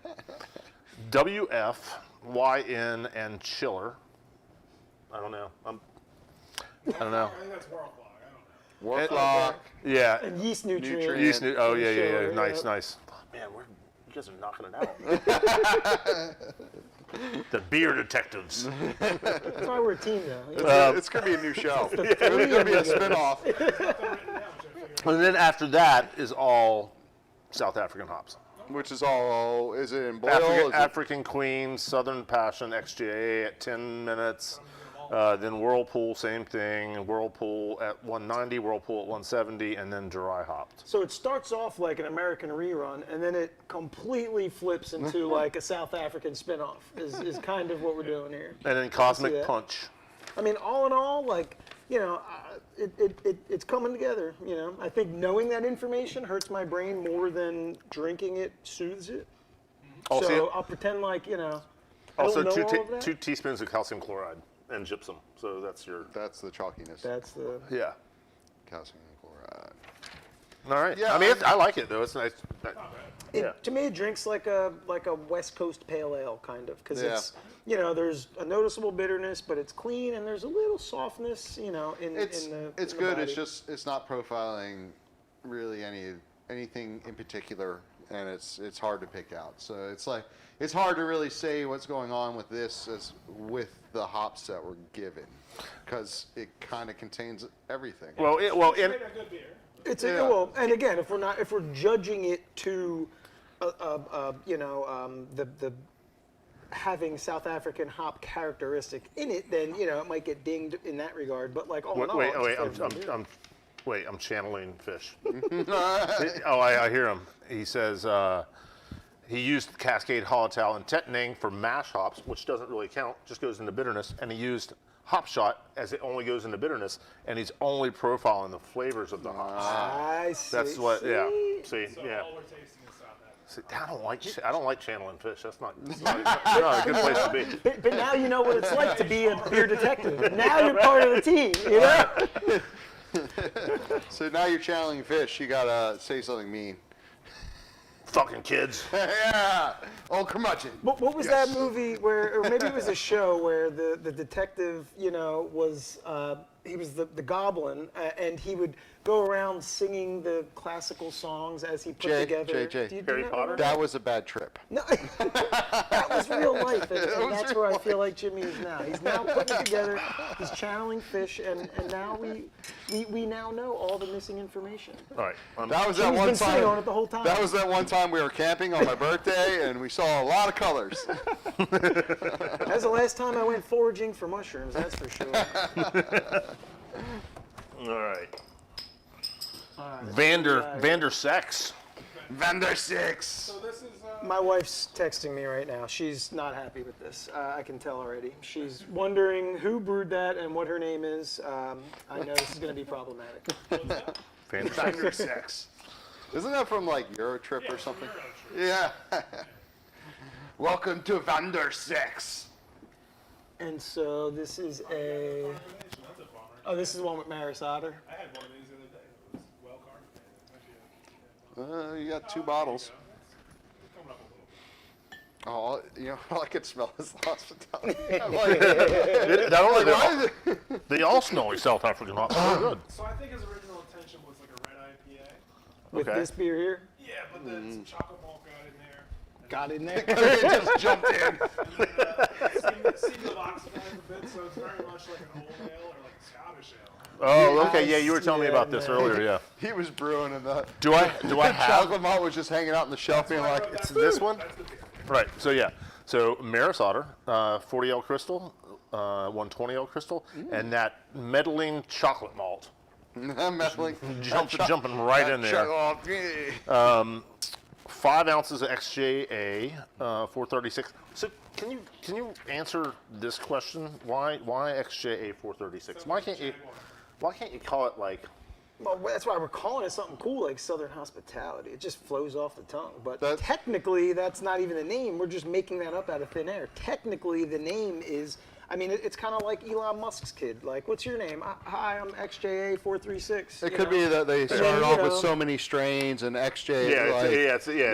WF, YN, and chiller. I don't know. I don't know. I think that's Warlock. I don't know. Warlock. Yeah. And yeast nutrients. Nutrient. Oh yeah. Sure, Nice. yeah. Man, you guys are knocking it out. The beer detectives. That's why we're a team now. It's going to be a new show. It's going to be a spin-off. And then after that is all South African hops. Which is all, is it in boil? African Queen, Southern Passion, XJA at 10 minutes. Then Whirlpool, same thing. Whirlpool at 190, Whirlpool at 170, and then dry hopped. So it starts off like an American rerun, and then it completely flips into like a South African spinoff. Is kind of what we're doing here. And then Cosmic that. Punch. I mean, all in all, like, you know, it's coming together. You know, I think knowing that information hurts my brain more than drinking it soothes it. Also, So I'll pretend like, you know, I also don't know all of that. 2 teaspoons of calcium chloride and gypsum. So that's your, That's the chalkiness. That's the. yeah. Calcium chloride. All right. Yeah, I mean, I like it though. It's nice. Yeah. To me, it drinks like a West Coast pale ale kind of, because Yeah. it's, you know, there's a noticeable bitterness, but it's clean and there's a little softness, you know, in It's the. it's in the good. body. It's just it's not profiling really anything in particular, and it's hard to pick out. So it's like it's hard to really say what's going on with this as with the hops that we're given, because it kind of contains everything. Well, Made a good beer. It's Yeah. well, and again, if we're judging it to, you know, the having South African hop characteristic in it, then you know it might get dinged in that regard. But like, all in all, wait, it's wait. a flavor. I'm channeling Fish. I hear him. He says he used Cascade Hallertau and Tettnang for mash hops, which doesn't really count, just goes into bitterness, and he used Hop Shot as it only goes into bitterness, and he's only profiling the flavors of the hops. I see. That's what, yeah. See, So yeah. all we're tasting is South Africa. See, I don't like channeling Fish. That's not a good place to be. But now you know what it's like to be a beer detective. Now you're part of the team, you know? So now you're channeling Fish. You gotta say something mean. Fucking kids. Yeah. Oh, curmudgeon. What was that movie where, or maybe it was a show where the detective, you know, was he was the goblin, and he would go around singing the classical songs as he put together. Jay. Do you Harry know Potter? That was a bad trip. No, that was real life, and was that's real where I life. feel like Jimmy is now. He's now putting it together. He's channeling Fish, and now we now know all the missing information. All right. That was that Jimmy's one been sitting on it time. the whole time. That was that one time we were camping on my birthday, and we saw a lot of colors. That was the last time I went foraging for mushrooms. That's for sure. All right. Vander Sex. Vander Six. So this is My wife's texting me right now. She's not happy with this. I can tell already. She's wondering who brewed that and what her name is. I know this is going to be problematic. Vander Sex. Vander Six. Isn't that from like Eurotrip or something? Yeah. Welcome to Vander Six. And so this is a. carbonation. That's a bummer. Oh, this is the one with Maris Otter. I had one of these the other day. It was well carbonated. Actually, You got 2 bottles. it's coming up a little bit. Oh, you know, I could smell his hospitality. Not only they all smell like South African hops. They're good. So I think his original intention was like a red IPA. With Okay. this beer here. Yeah, but then some chocolate malt got in there. Got in there. It just jumped in. And then seemed to oxidize a bit, so it's very much like an old ale or like a Scottish ale. Oh, okay. Yeah, you were telling me about this Yeah, earlier. Yeah. He was brewing, and the Do I have chocolate malt was just hanging out on the shelf, being like, this one? That's the beer. Right. So yeah. So Maris Otter, 40L Crystal, 120 crystal, and that meddling chocolate malt. Meddling. Jumping right in there. Oh, 5 ounces of XJA, 436. So can you answer this question? Why XJA 436? Why can't you call it like? Well, that's why we're calling it something cool like Southern Hospitality. It just flows off the tongue. But That's- technically, that's not even the name. We're just making that up out of thin air. Technically, the name is, I mean, it's kind of like Elon Musk's kid. Like, what's your name? Hi, I'm XJA 436. It could be that they then, started you off with know- so many strains and XJ. It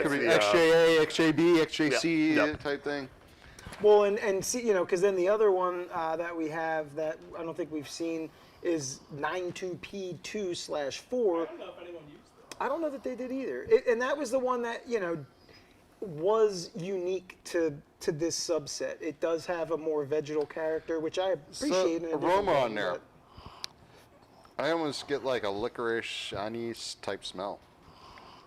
Could be it's XJA, XJB, XJC Yep. type thing. Well, and see, because then the other one that we have that I don't think we've seen is 92P2/4. I don't know if anyone used that. I don't know that they did either. And that was the one that, was unique to this subset. It does have a more vegetal character, which I appreciate. in a different aroma way, on there. but- I almost get like a licorice, anise type smell.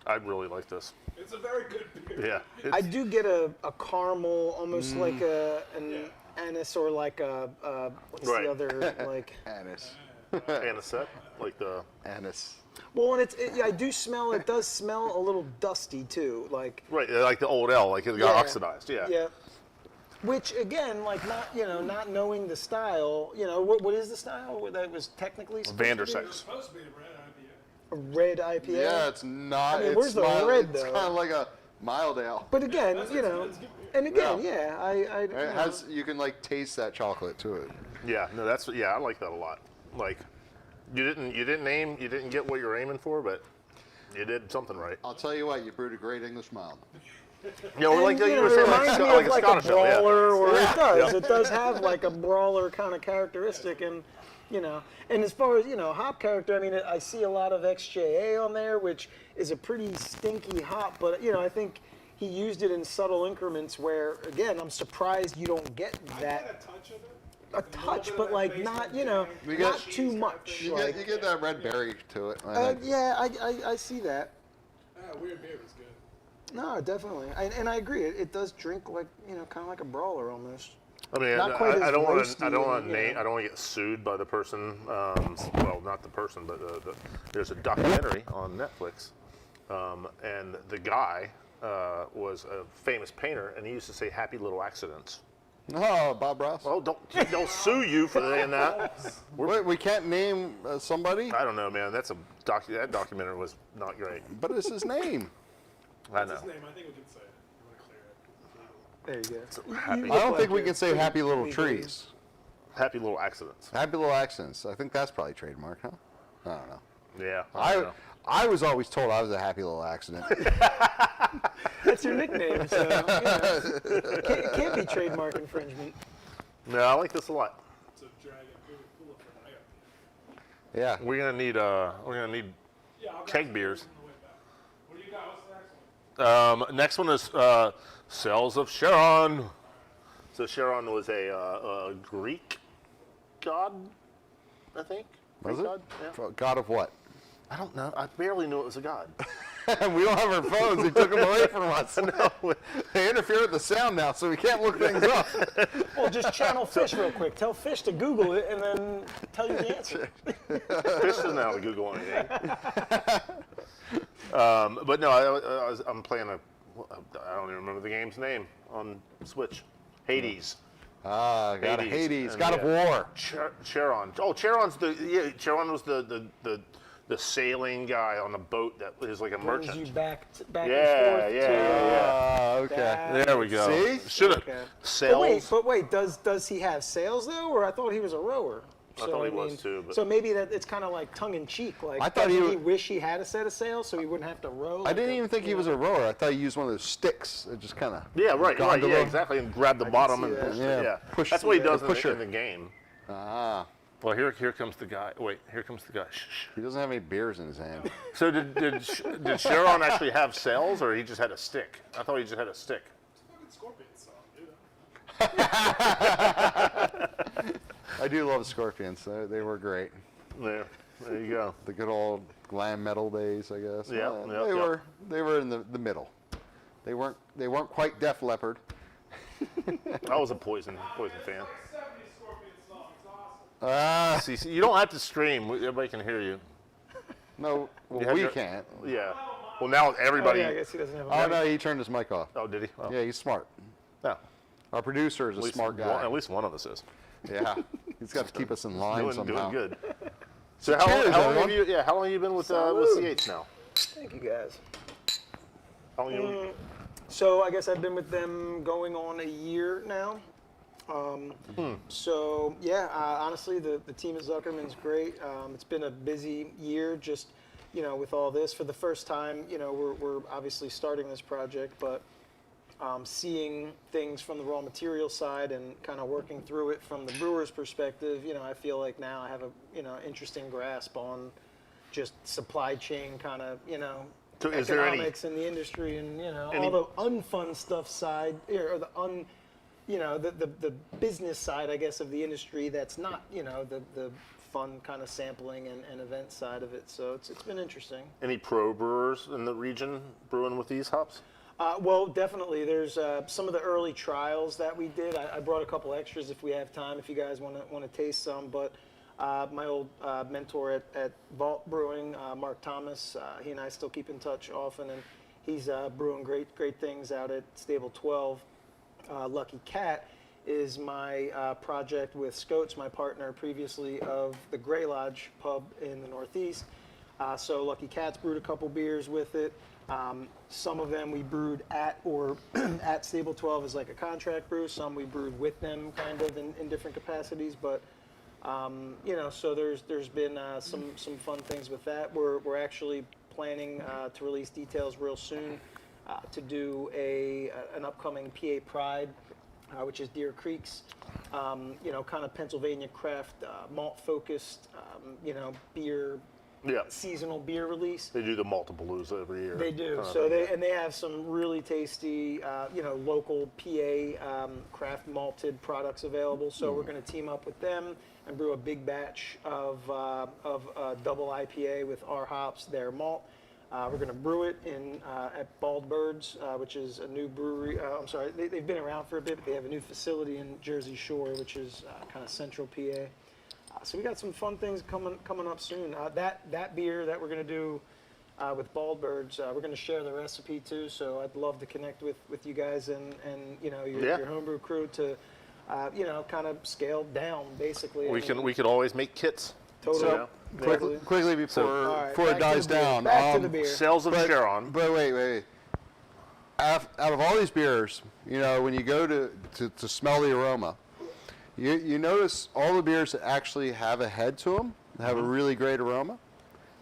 I really like this. It's a very good beer. Yeah. I do get a caramel, almost like an anise or like what's Right. the other, like... Anise. Anisette, like the. Anise. Well, and I do smell, it does smell a little dusty too, like... Right, like the old L, like it got oxidized. Yeah. Yeah. Which again, like not knowing the style, what is the style that was technically supposed to be? It was Vandersex. supposed to be a red IPA. A red IPA? Yeah, it's not. I mean, it's where's the mild, red, It's though? kind of like a mild ale. But again, It's good beer. and again, Yeah. I It has. You can like taste that chocolate to it. Yeah, no, I like that a lot. Like, you didn't get what you're aiming for, but you did something right. I'll tell you what. You brewed a great English mild. Yeah, well, like you it were saying, reminds me like of a like a Scottish ale, yeah. brawler, or it does. Yeah. It does have like a brawler kind of characteristic, and and as far as hop character, I mean, I see a lot of XJA on there, which is a pretty stinky hop, but I think he used it in subtle increments. Where again, I'm surprised you don't get I that get a touch of it. a little touch, bit of but that like base not of We not get- too much. You Like, get that red berry to it. I think. yeah, I see that. Weird beer was good. No, definitely, and I agree. It does drink like kind of like a brawler almost. I mean, Not quite as I don't want roasty to. I don't want and, to name. I don't want to get sued by the person. Well, not the person, but there's a documentary on Netflix, and the guy was a famous painter, and he used to say "happy little accidents." Oh, Bob Ross. Oh, don't sue you for saying that. Wait, we can't name somebody, I don't know, man. That documentary was not great. but it's his name. I know. His name, I think we can say it. You want to clear it. There you go. Happy, I don't think we can say happy little legally. trees. happy little accidents. Happy little accents. I think that's probably trademark, huh? I don't know. Yeah. I don't know. I was always told I was a happy little accident. That's your nickname, so it can't be trademark infringement. No, I like this a lot. It's a dragon. Cool for an IPA. Yeah. We're gonna need Yeah, I'll grab keg some beers. on the way back. What do you got? What's the next one? Next one is Cells of Charon. So Charon was a Greek god, I think. Was Greek it? God? Yeah. God of what? I don't know. I barely knew it was a god. We don't have our phones. They took them away from us. No. They interfere with the sound now, so we can't look things up. Well, just channel Fish real quick. Tell Fish to Google it and then tell you the answer. Fish doesn't know how to Google anything. But no, I'm playing I don't even remember the game's name on Switch. Hades. Ah, God of Hades. and, God of yeah. War. Charon. Oh, Charon was the sailing guy on the boat that was like a Brings merchant. you back Yeah, and forth. yeah. Ah, okay. That- There we go. See? Should have Okay. sails. But wait, does he have sails though, or I thought he was a rower? I thought he was too, but- So maybe that it's kind of like tongue in cheek. Like I thought doesn't he he wa- wish he had a set of sails so he wouldn't have to row. I didn't even think he was a rower. I thought he used one of those sticks. It just kind of. Yeah, right, yeah, exactly. And grab the bottom see and that. push Yeah, it. Yeah, push that's what he the does pusher. in the game. Ah. Well, here comes the guy. Wait, here comes the guy. Shh. He doesn't have any beers in his hand. So did Charon actually have sails, or he just had a stick? I thought he just had a stick. It's a fucking Scorpion song, dude. I do love Scorpions. They were great. There you go. The good old glam metal days, I guess. Yeah, Well, yeah. they were in the middle. They weren't quite Def Leppard. I was a Poison fan. 70 Scorpion See, you don't have to scream. Everybody can hear you. No, You well, have we your- can't. Yeah. Well, now Oh, everybody. yeah, I guess he doesn't have a Oh mic. no, he turned his mic off. Oh, did he? Oh. Yeah, he's smart. Yeah. Our producer is a smart guy. At least one of us is. Yeah, he's got to keep us in line Doing somehow. good. So how Cheers, long have everyone. you? Yeah, how long have you been with Salud. CH now? Thank you, guys. How long you? So I guess I've been with them going on a year now. So yeah, honestly, the team at Zuckerman's great. It's been a busy year, just with all this. For the first time, we're obviously starting this project, but seeing things from the raw material side and kind of working through it from the brewer's perspective, I feel like now I have a interesting grasp on just supply chain kind of So is there any- economics in the industry and Any- all the unfun stuff side or the business side, I guess, of the industry that's not the fun kind of sampling and event side of it. So it's been interesting. Any pro brewers in the region brewing with these hops? Well, definitely. There's some of the early trials that we did. I brought a couple extras if we have time, if you guys want to taste some. But my old mentor at Vault Brewing, Mark Thomas, he and I still keep in touch often, and he's brewing great things out at Stable 12. Lucky Cat is my project with Scoats, my partner previously of the Grey Lodge pub in the Northeast. So Lucky Cat's brewed a couple beers with it. Some of them we brewed at at Stable 12 as like a contract brew. Some we brewed with them kind of in different capacities. But so there's been some fun things with that. We're actually planning to release details real soon to do an upcoming PA Pride, which is Deer Creek's, kind of Pennsylvania craft malt focused, beer. Yeah. Seasonal beer release. They do the Maltapalooza every year. They do. kind of So thing. they have some really tasty, local PA craft malted products available. So we're going to team up with them and brew a big batch of double IPA with our hops, their malt. We're going to brew it at Bald Birds, which is a new brewery. I'm sorry, they've been around for a bit, but they have a new facility in Jersey Shore, which is kind of central PA. So we got some fun things coming up soon. That beer that we're going to do with Bald Birds, we're going to share the recipe too. So I'd love to connect with you guys and your homebrew crew to kind of scale down basically. We could always make kits. Totally. So quickly before All right, before it back to dies the beer. down. Back to the beer. Sales of Sharon. But wait. Out of all these beers, when you go to smell the aroma, you notice all the beers that actually have a head to them have a really great aroma,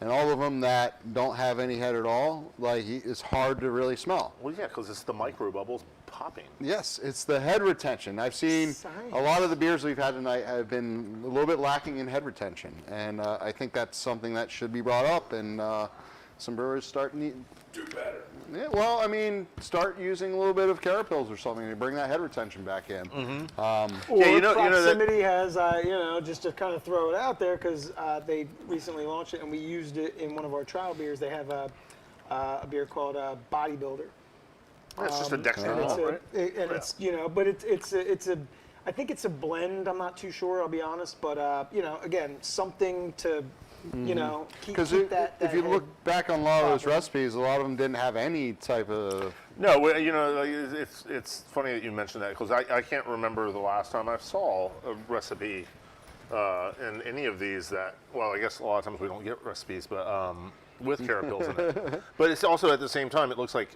and all of them that don't have any head at all, it's hard to really smell. Well, yeah, because it's the micro bubbles popping. Yes, it's the head retention. I've seen a lot of the beers we've had tonight have been a little bit lacking in head retention, and I think that's something that should be brought up, and some brewers start Do better. Yeah, well, I mean, start using a little bit of Carapils or something to bring that head retention back in. Or you know that- Proximity has, just to kind of throw it out there, because they recently launched it and we used it in one of our trial beers. They have a beer called Bodybuilder. It's just a Dexter And malt, right? it's but it's a I think it's a blend. I'm not too sure. I'll be honest, but again, something to keep Because that. if you head look back on a lot of those proper. recipes, a lot of them didn't have any type of. No, it's funny that you mentioned that because I can't remember the last time I saw a recipe in any of these that. Well, I guess a lot of times we don't get recipes, but with Carapils in it. But it's also at the same time, it looks like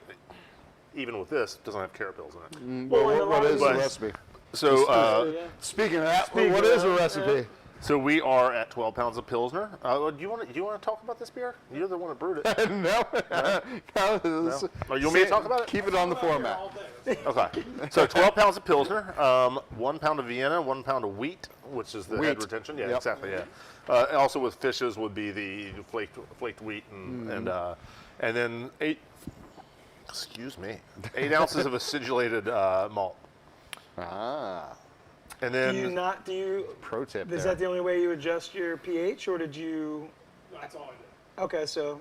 even with this, it doesn't have Carapils in it. Well, and a What lot is of the these- recipe? So. Yeah. Speaking of that, Speaking what of is the that, recipe? So we are at 12 pounds of Pilsner. Do you want to talk about this beer? You're the one that brewed it. No. Oh, you want me to talk about it? Keep it on the format. All day. Okay. So 12 pounds of Pilsner, 1 pound of Vienna, 1 pound of wheat, which is the head Wheat. retention. Yeah, Yep. exactly. Yeah. Also with fishes would be the flaked wheat and then 8 ounces of acidulated malt. Ah, And Do then you pro tip Is there. that the only way you adjust your pH, or did you? That's all I did. Okay, so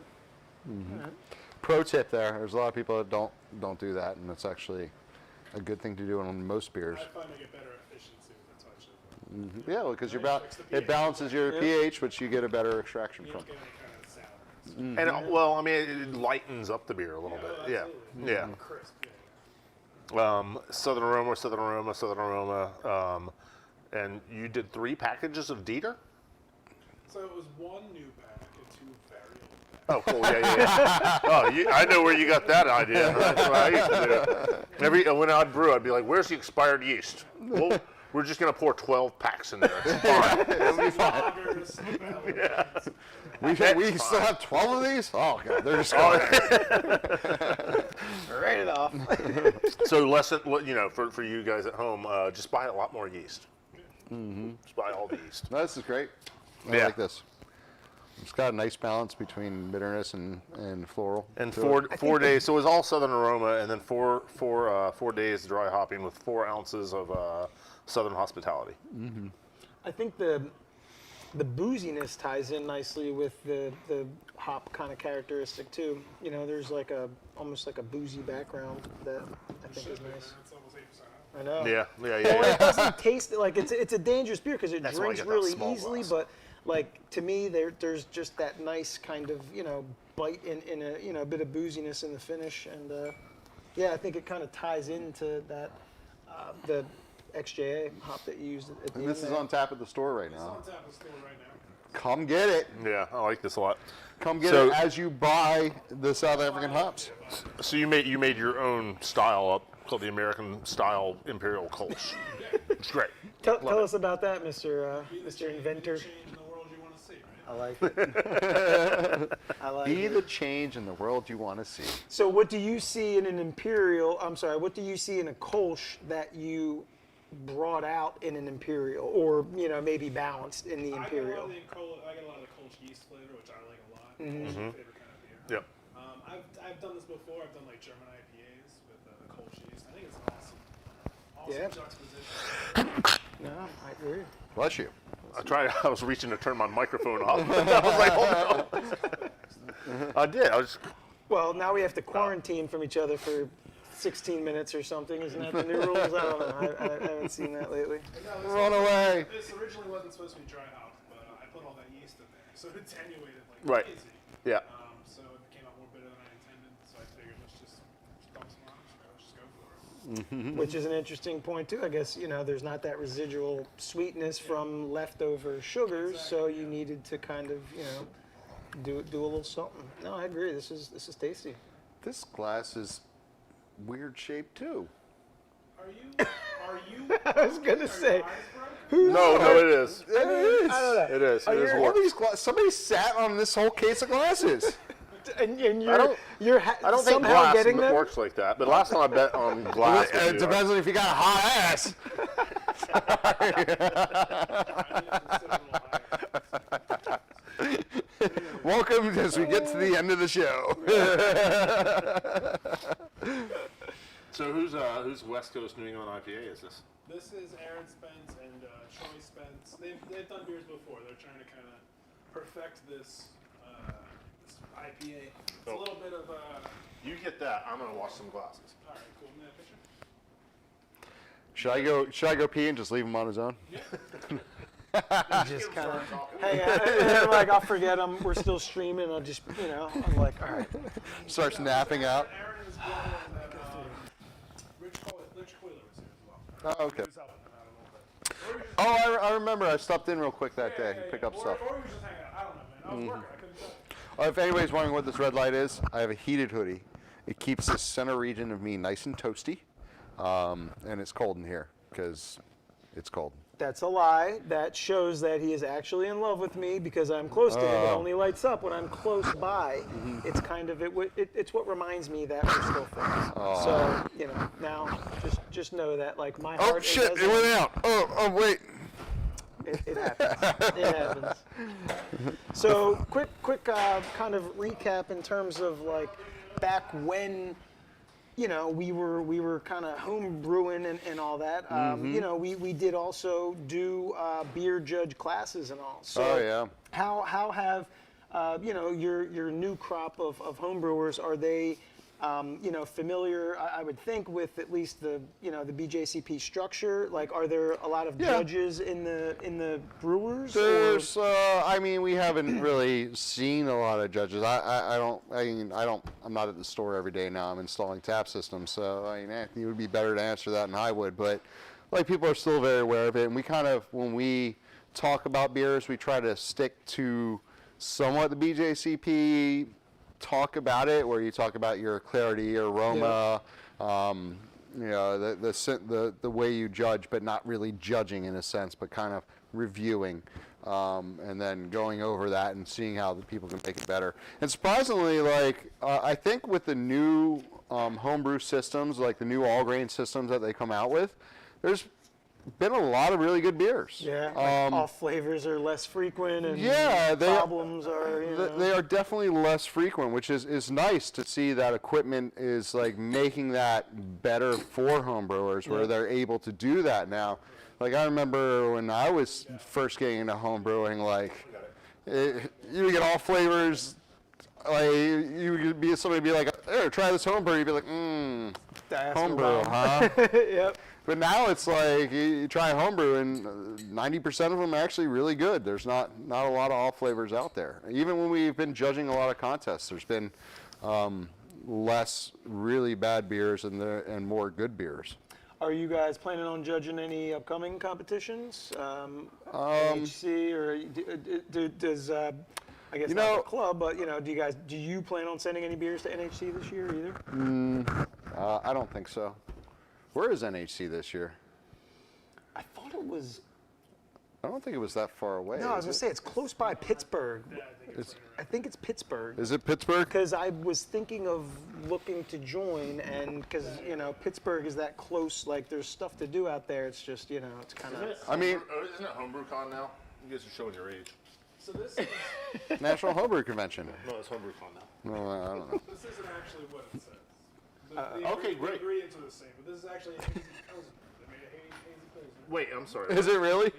Pro tip there. There's a lot of people that don't do that, and it's actually a good thing to do on most beers. I find I get better efficiency. That's why I should. Yeah, because Fix the it pH. balances your pH, which you get a better extraction You from. don't get any kind of sourness. And well, I mean, it lightens up the beer a little bit. Yeah, yeah. Crisp. Southern aroma, southern aroma, southern aroma. And you did 3 packages of Dieter? So it was 1 new pack and 2 very old packs. Oh, cool. Yeah. Oh, I know where you got that idea. That's what I used to do. When I'd brew, I'd be like, "Where's the expired yeast?" Well, we're just gonna pour 12 packs in there. It's fine. It'll be fine. Lagers, We still have 12 of these? Oh, God, they're just gone. Write it off. So lesson, for you guys at home, just buy a lot more yeast. Just buy all the yeast. No, this is great. I Yeah. like this. It's got a nice balance between bitterness and floral. And to it. 4 days, so it was all southern aroma, and then 4 days dry hopping with 4 ounces of southern hospitality. I think the booziness ties in nicely with the hop kind of characteristic too. You know, there's like almost like a boozy background that I think is nice. It's almost 8% I know. Yeah. Well, it doesn't taste like it's a dangerous beer because it That's why I drinks got that really small easily. glass. But like to me, there's just that nice kind of bite in a bit of booziness in the finish, and yeah, I think it kind of ties into that the XJA hop that you used at the And end this is there. on tap at the store right It's now. on tap of the store right now. Come get it. Yeah, I like this a lot. Come get So- it as you buy the South African hops. So you made your own style up called the American Style Imperial Kolsch. It's great. Tell us about that, Mr. Inventor. Change in the world you want to see, right? I like it. I like Be it. the change in the world you want to see. So what do you see in an Imperial, what do you see in a Kolsch that you brought out in an Imperial, or maybe balanced in the Imperial? I get a lot of the Kolsch yeast flavor, which I like a lot. It's my favorite kind of beer. Yep. I've done this before. I've done like German IPAs with Kolsch yeast. I think it's an awesome Yeah. juxtaposition. No, I agree. Bless you. I was reaching to turn my microphone off. I was like, hold on. I did. Well, now we have to quarantine from each other for 16 minutes or something. Isn't that the new rules? I don't know. I haven't seen that lately. Run away. This originally wasn't supposed to be dry hopped, but I put all that yeast in there, so it attenuated like Right. crazy. Yeah. So it came out more bitter than I intended. So I figured let's just dump some on. Let's just go for it. Which is an interesting point too. I guess there's not that residual sweetness from leftover sugars, so you needed to kind of do a little something. No, I agree. This is tasty. This glass is weird shaped too. Are you? I was gonna say. No, it is. It is. I don't know. It is. It is All work. these somebody sat on this whole case of glasses. And you're I don't think somehow glass getting them. works like that. But last time I bet on glass. with It you, depends on if you got a hot ass. Welcome as we get to the end of the show. So who's West Coast New England IPA is this? This is Aaron Spence and Troy Spence. They've done beers before. They're trying to kind of perfect this IPA. It's a little bit of You get that. I'm gonna wash some glasses. all right, cool. In that picture. Should I go pee and just leave him on his own? Just kind of hang out. And then, like, I'll forget we're still streaming. I'll just, I'm like, all right. Starts napping out. Aaron is one and Rich Coiler was here as well. Oh, okay. He was helping them out a little bit. Oh, I remember. I stopped in real quick that day, pick up stuff. Or he was just hanging out. I don't know, man. I was working. I couldn't tell. If anybody's wondering what this red light is, I have a heated hoodie. It keeps the center region of me nice and toasty, and it's cold in here because it's cold. That's a lie. That shows that he is actually in love with me because I'm close to him. It only lights up when I'm close by. It's kind of it's what reminds me that we're still friends. So now just know that like my heart. Oh shit! It went out. Oh wait. It happens. It happens. So quick kind of recap in terms of like back when we were kind of home brewing and all that. We did also do beer judge classes and all. So Oh yeah. how have your new crop of home brewers, are they familiar, I would think, with at least the the BJCP structure. Like, are there a lot of judges in the brewers? There's, I mean, we haven't really seen a lot of judges. I'm not at the store every day now. I'm installing tap systems, so I mean, Anthony would be better to answer that than I would. But like, people are still very aware of it, and we kind of, when we talk about beers, we try to stick to somewhat the BJCP talk about it, where you talk about your clarity, your aroma, the way you judge, but not really judging in a sense, but kind of reviewing, and then going over that and seeing how the people can make it better. And surprisingly, like, I think with the new homebrew systems, like the new all grain systems that they come out with, there's been a lot of really good beers. Yeah, off flavors are less frequent, and problems are. They are definitely less frequent, which is nice to see that equipment is like making that better for homebrewers, where they're able to do that now. Like, I remember when I was first getting into homebrewing, like, you get all flavors. Like, somebody would be like, "Here, try this homebrew." You'd be like, homebrew, huh? Yep. But now it's like you try a homebrew, and 90% of them are actually really good. There's not a lot of off flavors out there. Even when we've been judging a lot of contests, there's been less really bad beers and more good beers. Are you guys planning on judging any upcoming competitions? NHC, or does I guess not the club, but do you plan on sending any beers to NHC this year either? I don't think so. Where is NHC this year? I thought it was. I don't think it was that far away. No, I was going to say it's close by Pittsburgh. Yeah, I think it's Pittsburgh. Is it Pittsburgh? Because I was thinking of looking to join, and because Pittsburgh is that close, like there's stuff to do out there. It's just it's kind of. I mean, isn't it HomebrewCon now? You guys are showing your age. So this is, National Homebrew Convention. No, it's HomebrewCon now. No, I don't know. this isn't actually what it says. Okay, great. The ingredients are the same, but this is actually a hazy pilsner. They made a hazy pilsner. Wait, I'm sorry. Is it really?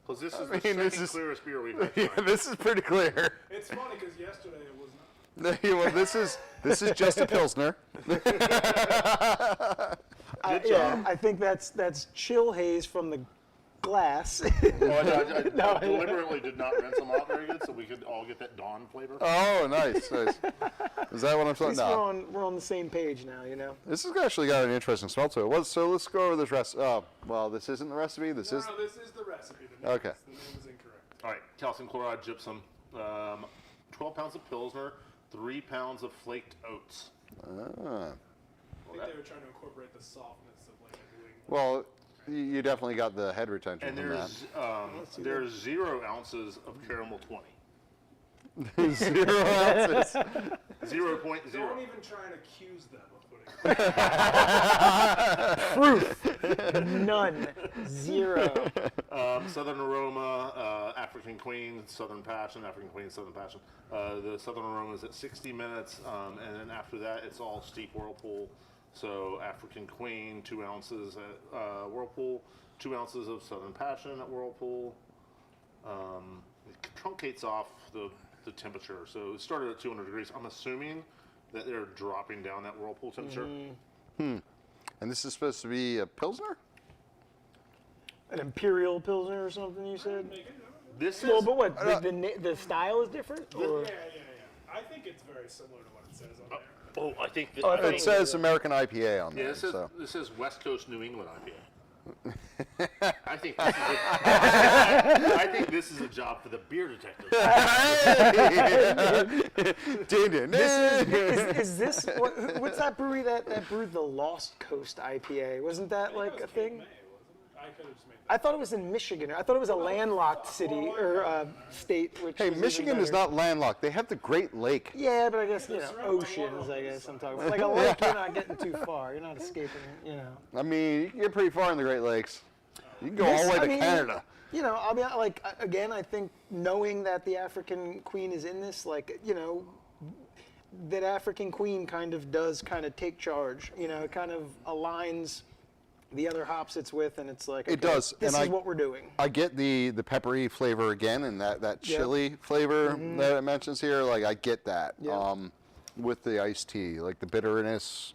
Because this is I the mean, second this is- clearest beer we've had. Yeah, this is pretty clear. It's funny because yesterday it was not. Well, this is just a pilsner. I think that's chill haze from the glass. I deliberately did not rinse them out very good, so we could all get that dawn flavor. Oh, nice. Is that what I'm At saying? least No. we're on the same page now, This has actually got an interesting smell to it. So let's go over this recipe. Oh, well, this isn't the recipe. This is. No, this is the recipe. The name Okay. the name is incorrect. All right, calcium chloride gypsum, 12 pounds of Pilsner, 3 pounds of flaked oats. Ah. I think they were trying to incorporate the softness of like a New England. Well, you definitely got the head retention And from that. there's 0 ounces of caramel 20. 0 ounces. 0.0. Don't even try and accuse them of putting. Proof. None. 0. Southern Aroma, African Queen, Southern Passion, African Queen, Southern Passion. The Southern Aroma is at 60 minutes, and then after that, it's all steep whirlpool. So African Queen, 2 ounces at Whirlpool, 2 ounces of Southern Passion at Whirlpool. It truncates off the temperature. So it started at 200 degrees. I'm assuming that they're dropping down that Whirlpool temperature. And this is supposed to be a pilsner? An imperial pilsner or something, you said? This Well, is but what? The style is different? Or? Yeah. I think it's very similar to what it says on there. Oh, I think that, It says American IPA on yeah, there. this says West Coast New England IPA. I think this is I think this is a job for the beer detective. Is this what's that brewery that brewed the Lost Coast IPA? Wasn't that like a thing? I could have just made I thought it was in Michigan. I thought it was a landlocked city or state. Which Hey, was Michigan even is better. not landlocked. They have the Great Lake. Yeah, but I guess oceans. I guess I'm talking about. Like a lake, you're not getting too far. You're not escaping. I mean, you can get pretty far in the Great Lakes. You can go all the way to Canada. I mean, like again, I think knowing that the African Queen is in this, like that African Queen kind of does take charge. It kind of aligns the other hops it's with, and it's like, It does, This and is what we're doing. I get the peppery flavor again, and that chili flavor that it mentions here. Like, I get that. Yeah. with the iced tea, like the bitterness.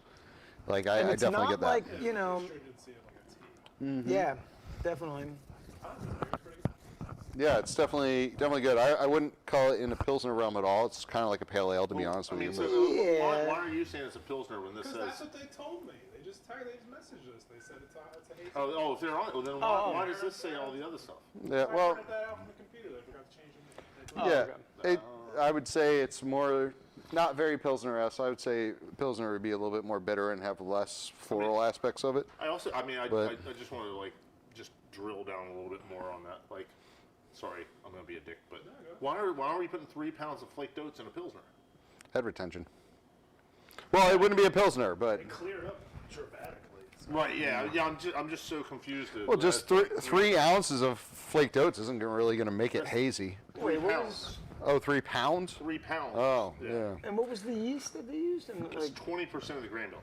Like I it's definitely not get that. like, you know, Astringency of like a tea. yeah, definitely. I don't know, it's pretty good. Yeah, it's definitely good. I wouldn't call it in the Pilsner realm at all. It's kind of like a pale ale, to be honest I with mean, you. so Yeah. why are you saying it's a Pilsner when this Because that's says... what they told me. They just messaged us. They said it's a hazy. Oh, if they're on it, well, then why does this say all the other stuff? Yeah, I well, printed that out from the computer. They forgot to change it. Oh, yeah. okay. I would say it's more not very Pilsner-esque. I would say Pilsner would be a little bit more bitter and have less floral aspects of it. I also, I mean, I But- just want to like just drill down a little bit more on that. Like, sorry, I'm gonna be a dick, but why are we putting 3 pounds of flaked oats in a Pilsner? Head retention. Well, it wouldn't be a Pilsner, but They cleared up dramatically. Right. Yeah. Yeah. I'm just so confused. well, just three ounces of flaked oats isn't really going to make it hazy. Wait, what pounds. was, Oh, 3 pounds? 3 pounds. Oh, yeah. and what was the yeast that they used? And It's like, 20% of the grain bill.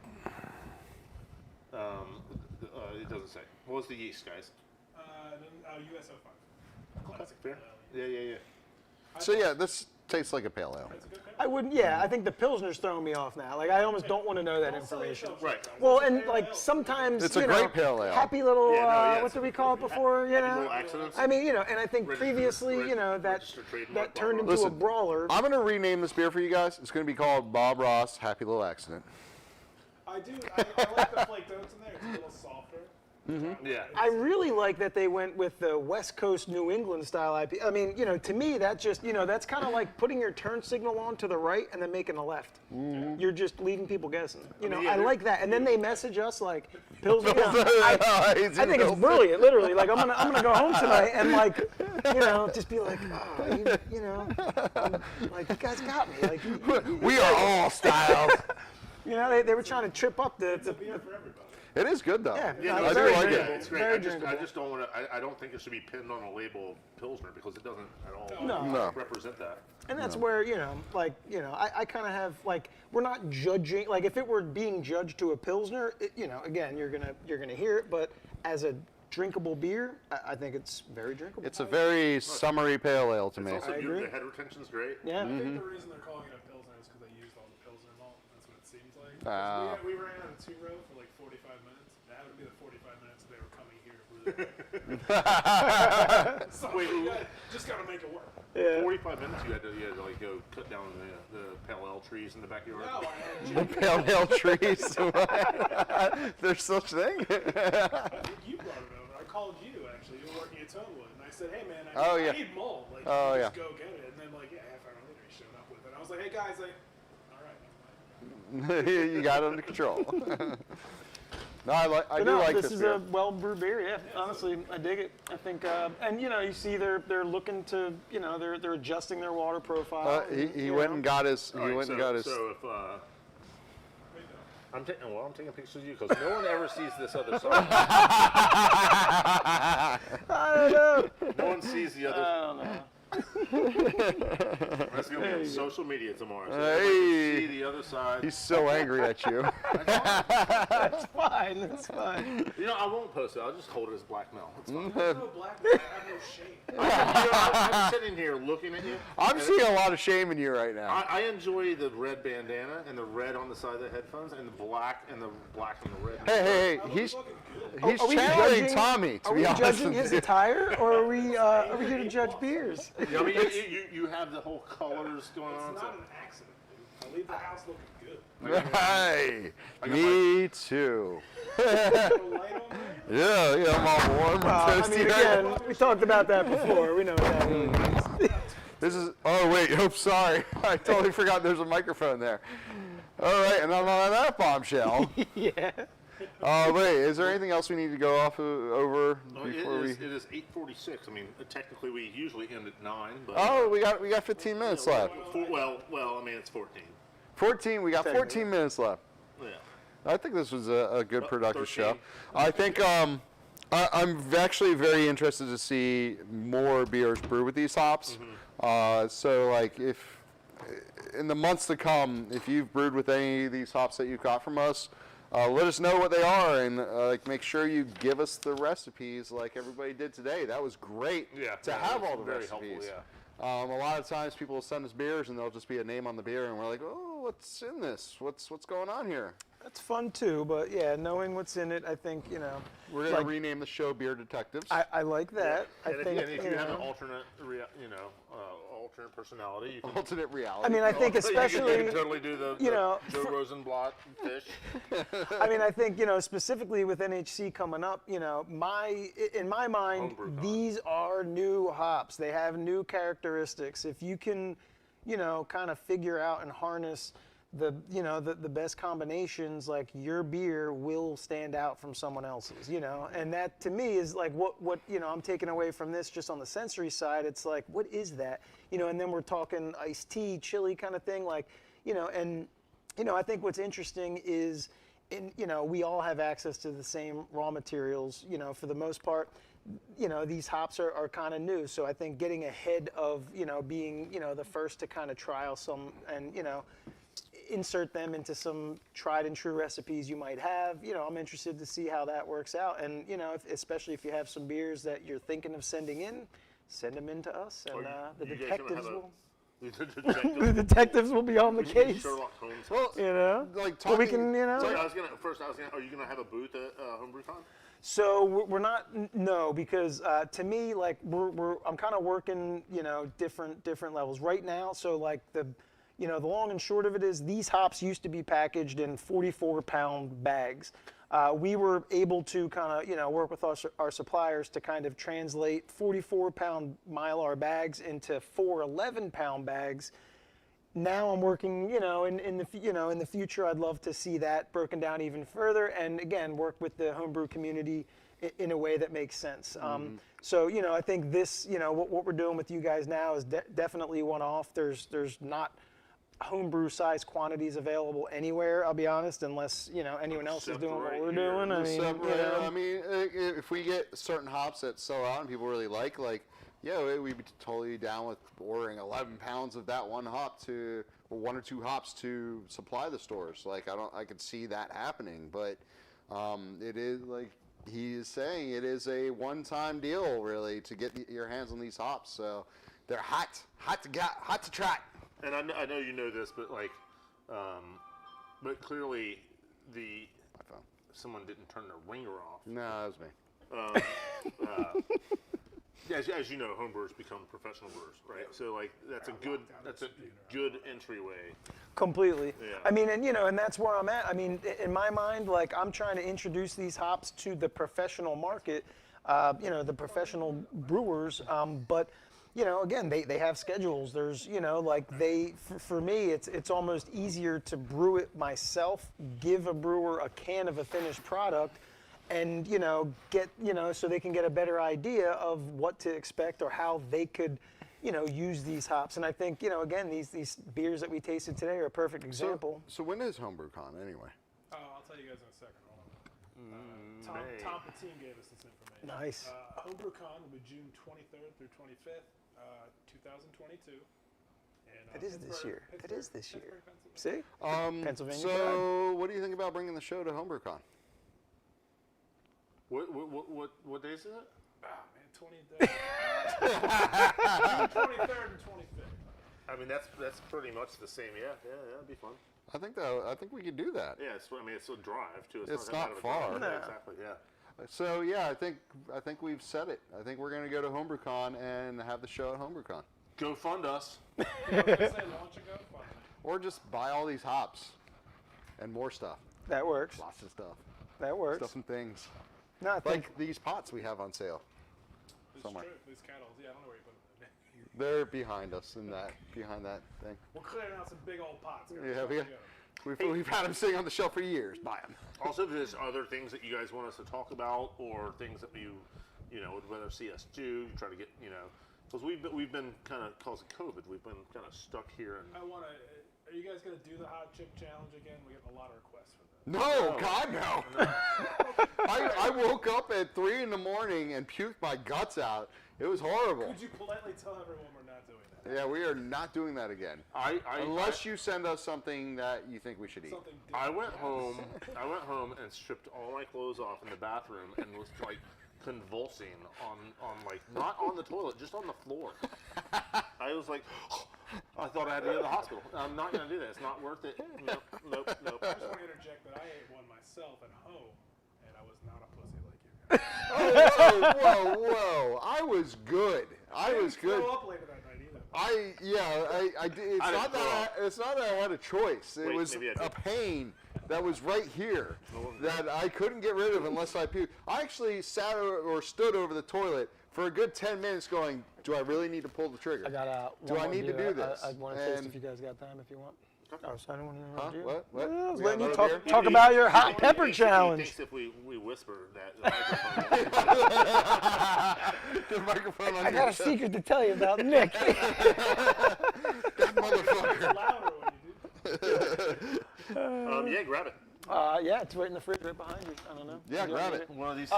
It doesn't say. What was the yeast, guys? USO5. Classic Fair. pale ale. Yeah. So, yeah, this tastes like a pale ale. It's a good pale I wouldn't. Yeah, I think the Pilsner's throwing me off now. Like, I almost don't want to know that ale. information. Right. Well, and like sometimes It's a you know, great pale ale. happy little Yeah, no, yeah, what it's did we call it before? You know, little accidents. I mean, you know, and I think Registered- previously, you know, that registered trademark, turned blah, into blah. a brawler. I'm going to rename this beer for you guys. It's going to be called Bob Ross Happy Little Accident. I like the flaked oats in there. It's a little softer. Yeah. I really like that they went with the West Coast New England style IP. I mean, you know, to me, that just, you know, that's kind of like putting your turn signal on to the right and then making a left. You're just leaving people guessing. You know, yeah, I they're- like that. And then they message us like, Pilsner. You know, I think it's brilliant. Literally, like I'm gonna go home tonight and like, you know, just be like, oh, you know, like you guys got me. Like, We are all styles. you know, they were trying to trip up the Beer for everybody. It is good, though. Yeah, Yeah, no, no, I it's do very like drinkable. it. It's great. Very I drinkable. just don't want to. I don't think it should be pinned on a label Pilsner because it doesn't at all No. represent that. And that's where, you know, like, you know, I kind of have, like, we're not judging, like, if it were being judged to a Pilsner, you know, again, you're gonna hear it, but as a drinkable beer, I think it's very drinkable. It's a very summery pale ale to me. Also, I agree. the head retention's great. Yeah. I think the reason they're calling it a Pilsner is because they used all the Pilsner malt. That's what it seems like. 'Cause Ah. we ran on a 2-row for like 45 minutes. That would be the 45 minutes they were coming here. So Wait, you just gotta make it work. Yeah. 45 minutes you had to like go cut down the pale ale trees in the backyard. No, I had The Jim. pale ale trees. There's such thing. I think you brought it over. I called you actually. You were working at Tonewood, and I said, "Hey man, Oh, I yeah. need malt. Like, Oh, just yeah. go get it." And then like half hour later, he showed up with it. I was like, "Hey guys, like, all right." You got it under control. No, I But do no, like this this is beer. a well-brewed beer. Yeah, honestly, I dig it. I think, and you know, you see they're looking to, you know, they're adjusting their water profile. He you went know. and got his. He All right, went and got his. So if I'm taking pictures of you because no one ever sees this other side. I don't know. No one sees the other. I don't know. That's gonna be on social media tomorrow. So Hey. everybody can see the other side. He's so angry at you. That's fine. That's fine. You know, I won't post it. I'll just hold it as blackmail. It's fine. There's no black man. I have no shame. I'm sitting here looking at you. I'm seeing a lot of shame in you right now. I enjoy the red bandana and the red on the side of the headphones and the black and the red. Hey, I he's look fucking good. he's Are we channeling judging- Tommy. To Are be we honest judging with his you. attire, or are we here to judge beers? I mean, you have the whole colors going on. It's So. not an accident, dude. I leave the house looking good. Hey, got me too. A little light on there. Yeah, I'm all warm. I toasty mean, right again, we talked about that before. We know what that means. This is. Oh wait. Oops. Sorry. I totally forgot. There's a microphone there. All right, and I'm on that bombshell. Yeah. Wait. Is there anything else we need to go over Well, before we? it is 8:46. I mean, technically we usually end at 9, but Oh, we got 15 minutes left. well, I mean it's 14. 14. We got 14 minutes left. Yeah. I think this was a good productive 13. show. I think I'm actually very interested to see more beers brewed with these hops. So like if in the months to come, if you've brewed with any of these hops that you've got from us, let us know what they are and like make sure you give us the recipes like everybody did today. That was great Yeah, to that have was all the very recipes. helpful, A lot of times people will send us beers and there'll just be a name on the beer and we're like, oh, what's in this? What's going on here? That's fun too, but yeah, knowing what's in it, I think, We're going to rename the show Beer Detectives. I like that. And I think, if you have an alternate, alternate personality, you can, Alternate reality. I mean, I think you especially, can totally do the know, Joe Rosenblatt fish. I mean, I think, specifically with NHC coming up, in my mind, Homebrew these are new hops. They have new characteristics. If you can, kind of figure out and harness the best combinations, like your beer will stand out from someone else's, and that to me is like what I'm taking away from this just on the sensory side. It's like, what is that, and then we're talking iced tea, chili kind of thing, like, and I think what's interesting is we all have access to the same raw materials, for the most part. These hops are kind of new, so I think getting ahead of being the first to kind of trial some and insert them into some tried and true recipes you might have. I'm interested to see how that works out. And, especially if you have some beers that you're thinking of sending in, send them in to us. And the detectives will... The detectives will be on the case. Sherlock Holmes. Well, like talking, Well, we can, So I was gonna are you gonna have a booth at HomebrewCon? So we're not, no, because to me, like I'm kind of working, different levels right now. So like the long and short of it is these hops used to be packaged in 44-pound bags. We were able to kind of, work with our suppliers to kind of translate 44-pound Mylar bags into 4 11-pound bags. Now I'm working, in the future, I'd love to see that broken down even further, and again, work with the homebrew community in a way that makes sense. So, I think this, what we're doing with you guys now is definitely one-off. There's not homebrew size quantities available anywhere, I'll be honest, unless anyone else is doing what we're doing. I mean, if we get certain hops that sell out and people really like, yeah, we'd be totally down with ordering 11 pounds of that one hop or 1 or 2 hops to supply the stores. Like I could see that happening, but it is like he is saying, it is a one-time deal really to get your hands on these hops. So they're hot to try. And I know you know this, but but clearly someone didn't turn their ringer off. No, that was me. As you know, homebrewers become professional brewers, right? So like that's a good entryway. Completely. Yeah. I mean, and that's where I'm at. I mean, in my mind, like I'm trying to introduce these hops to the professional market, the professional brewers, but again, they have schedules. There's, for me, it's almost easier to brew it myself, give a brewer a can of a finished product, and, get, so they can get a better idea of what to expect or how they could, use these hops. And I think, again, these beers that we tasted today are a perfect example. So when is HomebrewCon anyway? I'll tell you guys in a second. Hold on. Tom Patine gave us this information. Nice. HomebrewCon will be June 23rd through 25th, 2022. It is this year. It is this year. See? Pennsylvania. So what do you think about bringing the show to HomebrewCon? What days is it? Ah, man, 20 days. June 23rd and 25th. I mean, that's pretty much the same. Yeah, that'd be fun. I think we could do that. Yeah, it's a drive too. It's not not far. No. Yeah, exactly. Yeah. So yeah, I think we've said it. I think we're going to go to HomebrewCon and have the show at HomebrewCon. Go fund us. I was gonna say, launch a GoFundMe. Or just buy all these hops and more stuff. That works. Lots of stuff. That works. Stuff and things. No, I think Like these pots we have on sale. Somewhere. True. These kettles. Yeah, I don't know where you put them. They're behind us behind that thing. We're clearing out some big old pots. Yeah, we've had them sitting on the shelf for years. Buy them. Also, if there's other things that you guys want us to talk about, or things that you would rather see us do, try to get, because we've been kind of, because of COVID, we've been kind of stuck here. And are you guys gonna do the hot chip challenge again? We get a lot of requests for that. No, God, no. I woke up at 3 a.m. and puked my guts out. It was horrible. Could you politely tell everyone we're not doing that? Yeah, we are not doing that again. Unless you send us something that you think we should eat. Something I went home and stripped all my clothes off in the bathroom and was like convulsing on like not on the toilet, just on the floor. I was like, I thought I had to go to the hospital. I'm not gonna do that. It's not worth it. Nope. I just want to interject that I ate one myself at home, and I was not a pussy like you guys. Whoa! I was good. I was good. Throw up later that night either. I did. I didn't throw up. It's not that I had a choice. It Wait, was maybe I did. a pain that was right here that I couldn't get rid of unless I puked. I actually sat or stood over the toilet for a good 10 minutes going, do I really need to pull the trigger? I got Do I need to do this? I want to taste And- if you guys got time if you want. Oh, so I don't want to Huh? do What? Yeah, I was We letting got you another talk, beer? talk about your hot pepper He challenge. thinks if we whisper that the microphone. The microphone on I got a secret to tell you about Nick. That motherfucker. It's louder when you do. Yeah, grab it. Yeah, it's right in the fridge right behind you. I don't know. Yeah, You grab want it. One of these.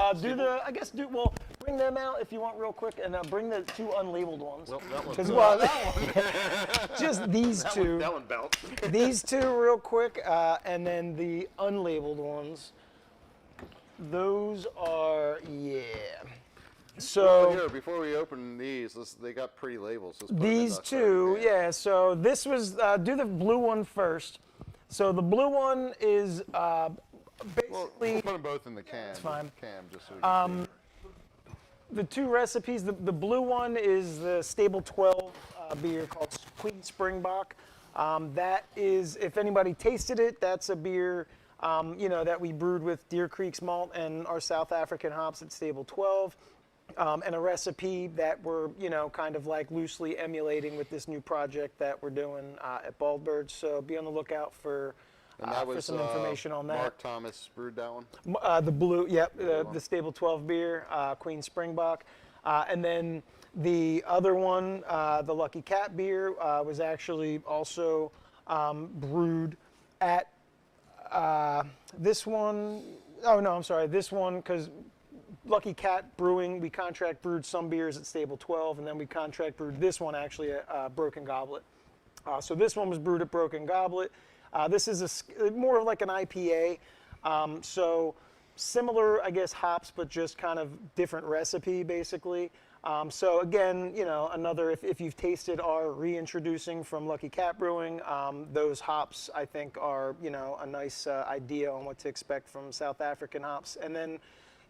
well, bring them out if you want real quick, and bring the two unlabeled ones. Well, that one. 'Cause, well, just these two. That one bounced. These two real quick, and then the unlabeled ones. Those are, yeah. So Here, before we open these, they got pretty labels. Let's put them in these the two, can. yeah. So this was, do the blue one first. So the blue one is Well, basically we'll put them both in the can. fine. Cam, just so we can see. the two recipes. The blue one is the Stable 12 beer called Queen Springbok. That is, if anybody tasted it, that's a beer, that we brewed with Deer Creek's malt and our South African hops at Stable 12. And a recipe that we're, kind of like loosely emulating with this new project that we're doing at Baldbird. So be on the lookout for And that was some information on that. Mark Thomas brewed that one. The blue, yep, the Stable 12 beer, Queen Springbok. And then the other one, the Lucky Cat beer, was actually also brewed at this one. Oh, no, I'm sorry. This one, because Lucky Cat Brewing, we contract brewed some beers at Stable 12, and then we contract brewed this one actually at Broken Goblet. So this one was brewed at Broken Goblet. This is more of like an IPA. So similar, I guess, hops, but just kind of different recipe, basically. So again, another, if you've tasted our reintroducing from Lucky Cat Brewing, those hops, I think, are, a nice idea on what to expect from South African hops. And then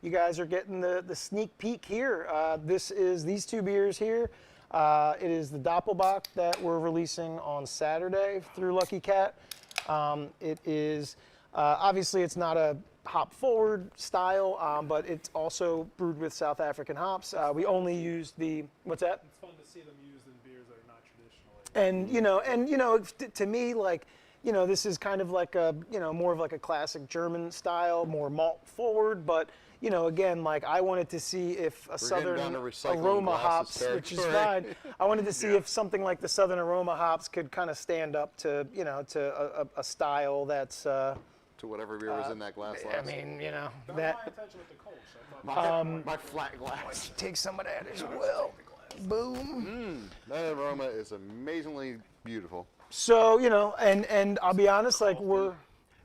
you guys are getting the sneak peek here. These two beers here. It is the Doppelbock that we're releasing on Saturday through Lucky Cat. It is, obviously it's not a hop forward style, but it's also brewed with South African hops. We only use what's that? It's fun to see them used in beers that are not traditional. And, to me, like, this is kind of like a, more of like a classic German style, more malt forward, but again, like I wanted to see if a Southern down to recycling aroma glasses hops, which is territory. fine. I wanted to see if something like the Southern aroma hops could kind of stand up to, to a style that's, To whatever beer was in that glass I last. mean, That was my that intention with the Kolsch. I thought My flat glass. take some of that as well. Boom. That aroma is amazingly beautiful. So, and I'll be honest, like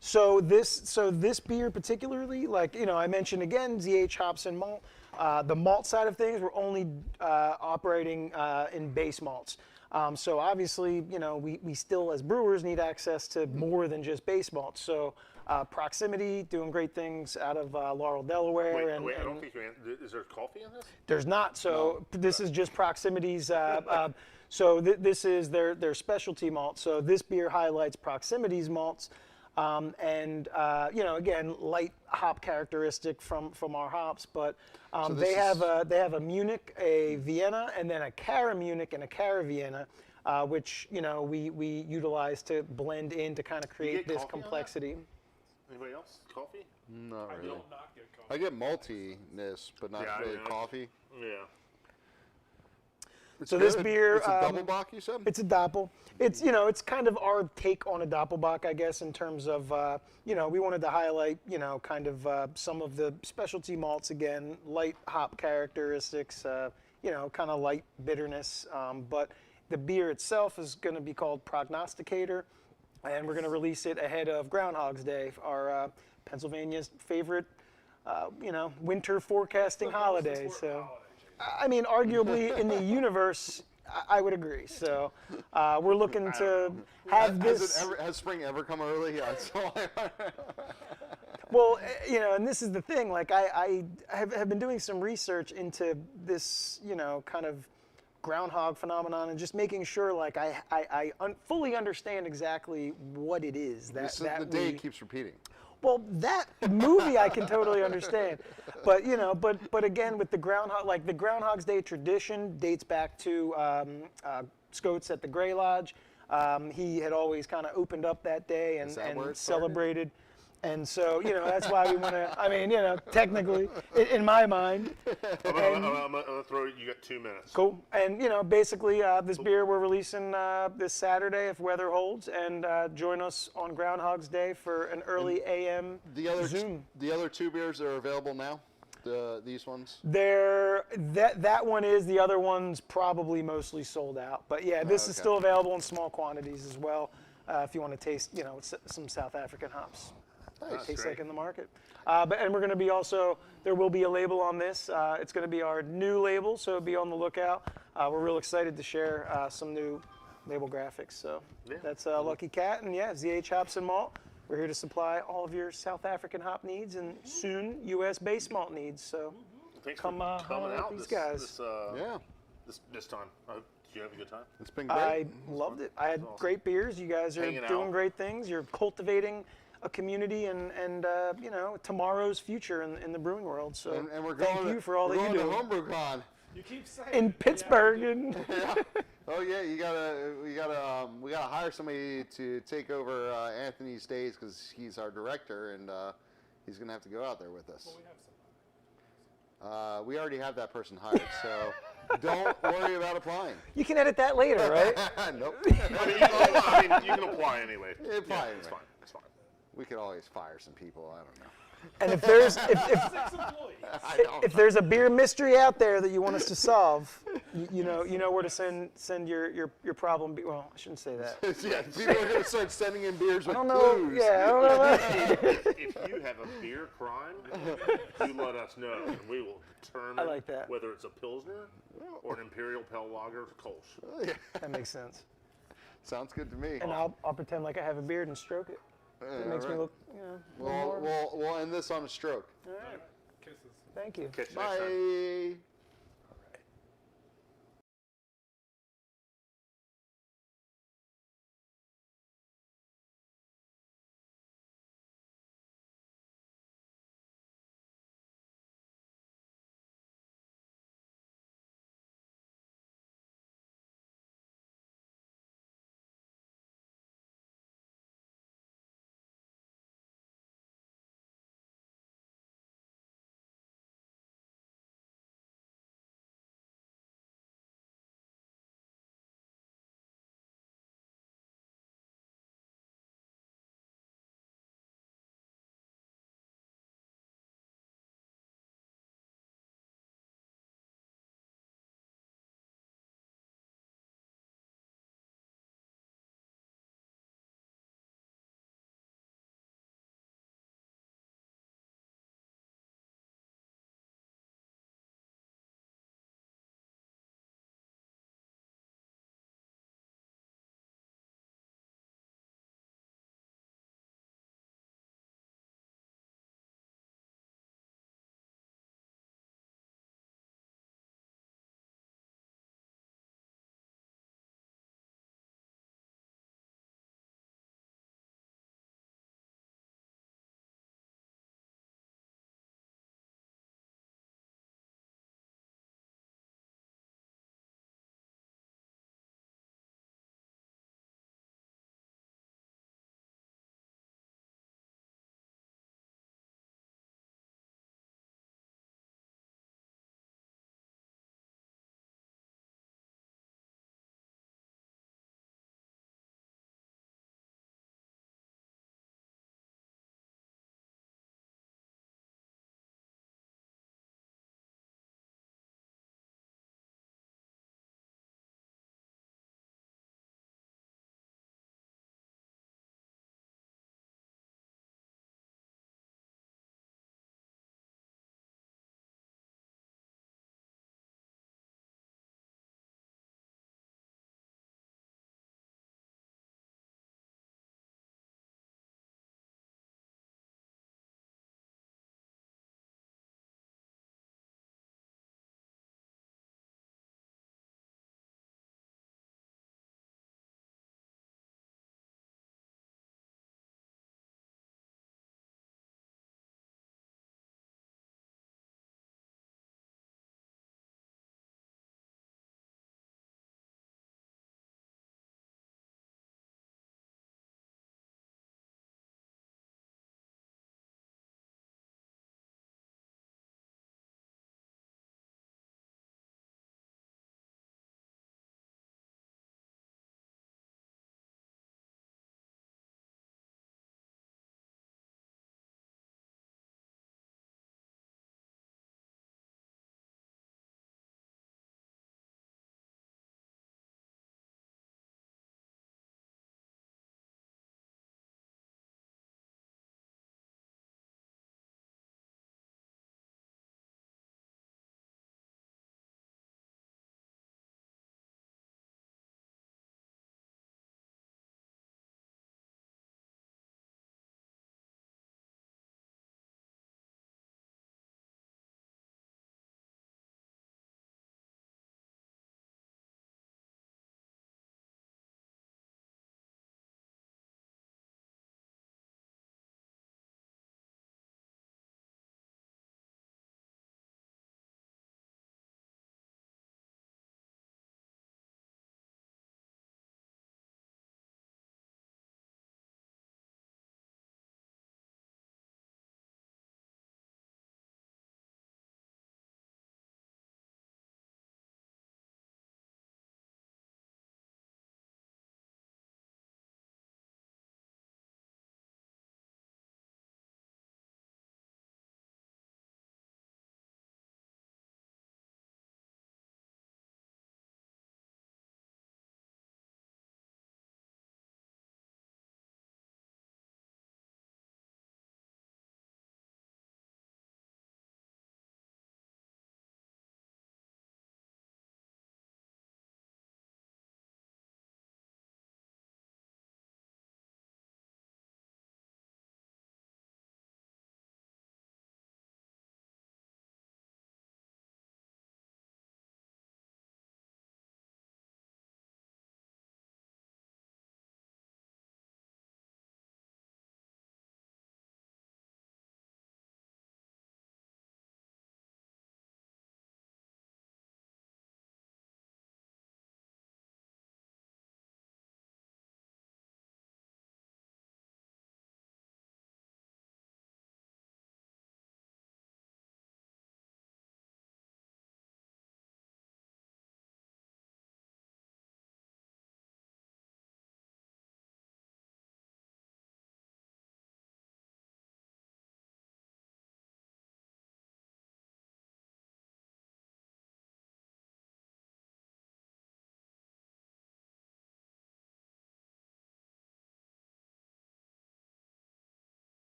so this beer particularly, like, I mentioned again, ZH hops and malt. The malt side of things, we're only operating in base malts. So obviously, we still as brewers need access to more than just base malts. So Proximity doing great things out of Laurel, Delaware. Wait, I don't think you is there coffee in this? There's not. So this is just Proximity's. So this is their specialty malt. So this beer highlights Proximity's malts, and again, light hop characteristic from our hops. But they have a Munich, a Vienna, and then a Cara Munich and a Cara Vienna, which we utilize to blend in to kind of create get this coffee on that? complexity. Anybody else? Coffee? Not I really. don't not get coffee. I get maltiness, but not Yeah, really yeah. coffee. Yeah. It's So this good. beer, It's a double bock, you said? It's a Doppel. It's it's kind of our take on a Doppelbock, I guess, in terms of we wanted to highlight kind of some of the specialty malts again, light hop characteristics, kind of light bitterness. But the beer itself is going to be called Prognosticator, and we're going to release it ahead of Groundhog's Day, our Pennsylvania's favorite winter forecasting holiday. Closest So, holiday, Jake. I mean, arguably in the universe, I would agree. So, we're looking to have this. Has spring ever come early? Yeah. So Well, and this is the thing. Like, I have been doing some research into this, kind of groundhog phenomenon, and just making sure, like, I fully understand exactly what it is that the day keeps repeating. Well, that movie I can totally understand, but but again, with the groundhog, like the Groundhog's Day tradition dates back to Scots at the Grey Lodge. He had always kind of opened up that day and celebrated. And so, that's why we want to, I mean, technically, in my mind. I'm going to throw you got 2 minutes. Cool. And, basically, this beer we're releasing this Saturday if weather holds. And join us on Groundhog's Day for an early AM Zoom. The other 2 beers are available now? These ones? That one is. The other one's probably mostly sold out. But, yeah, this is still available in small quantities as well if you want to taste, some South African hops. It tastes like in the market. And we're going to be also, there will be a label on this. It's going to be our new label, so be on the lookout. We're real excited to share some new label graphics. So that's Lucky Cat, and ZH Hops and Malt. We're here to supply all of your South African hop needs and soon U.S.-based malt needs. So Thanks come for coming out out these guys. This time. Did you have a good time? It's been great. I loved it. I had great beers. You guys are doing great things. You're cultivating a community and tomorrow's future in the brewing world. So and we're thank you for all that you do. HomebrewCon You keep saying In Pittsburgh. And Oh yeah, we gotta hire somebody to take over Anthony's days because he's our director and he's gonna have to go out there with us. Well, we have somebody. We already have that person hired, so don't worry about applying. you can edit that later, right? Nope. I mean, you can apply anyway. It's fine. It's fine. It's fine. We could always fire some people. I don't know. And if there's 6 employees. if there's a beer mystery out there that you want us to solve, you know where to send your problem. Well, I shouldn't say that. Yeah, people are gonna start sending in beers with I don't know. clues. Yeah, I don't know. If you have a beer crime, you let us know, and we will determine I like that. whether it's a Pilsner or an Imperial Pale Lager Kolsch. That makes sense. Sounds good to me. And I'll pretend like I have a beard and stroke it. It makes me look, a little more. We'll end this on a stroke. All right. Kisses. Thank you. Catch you next time. Bye.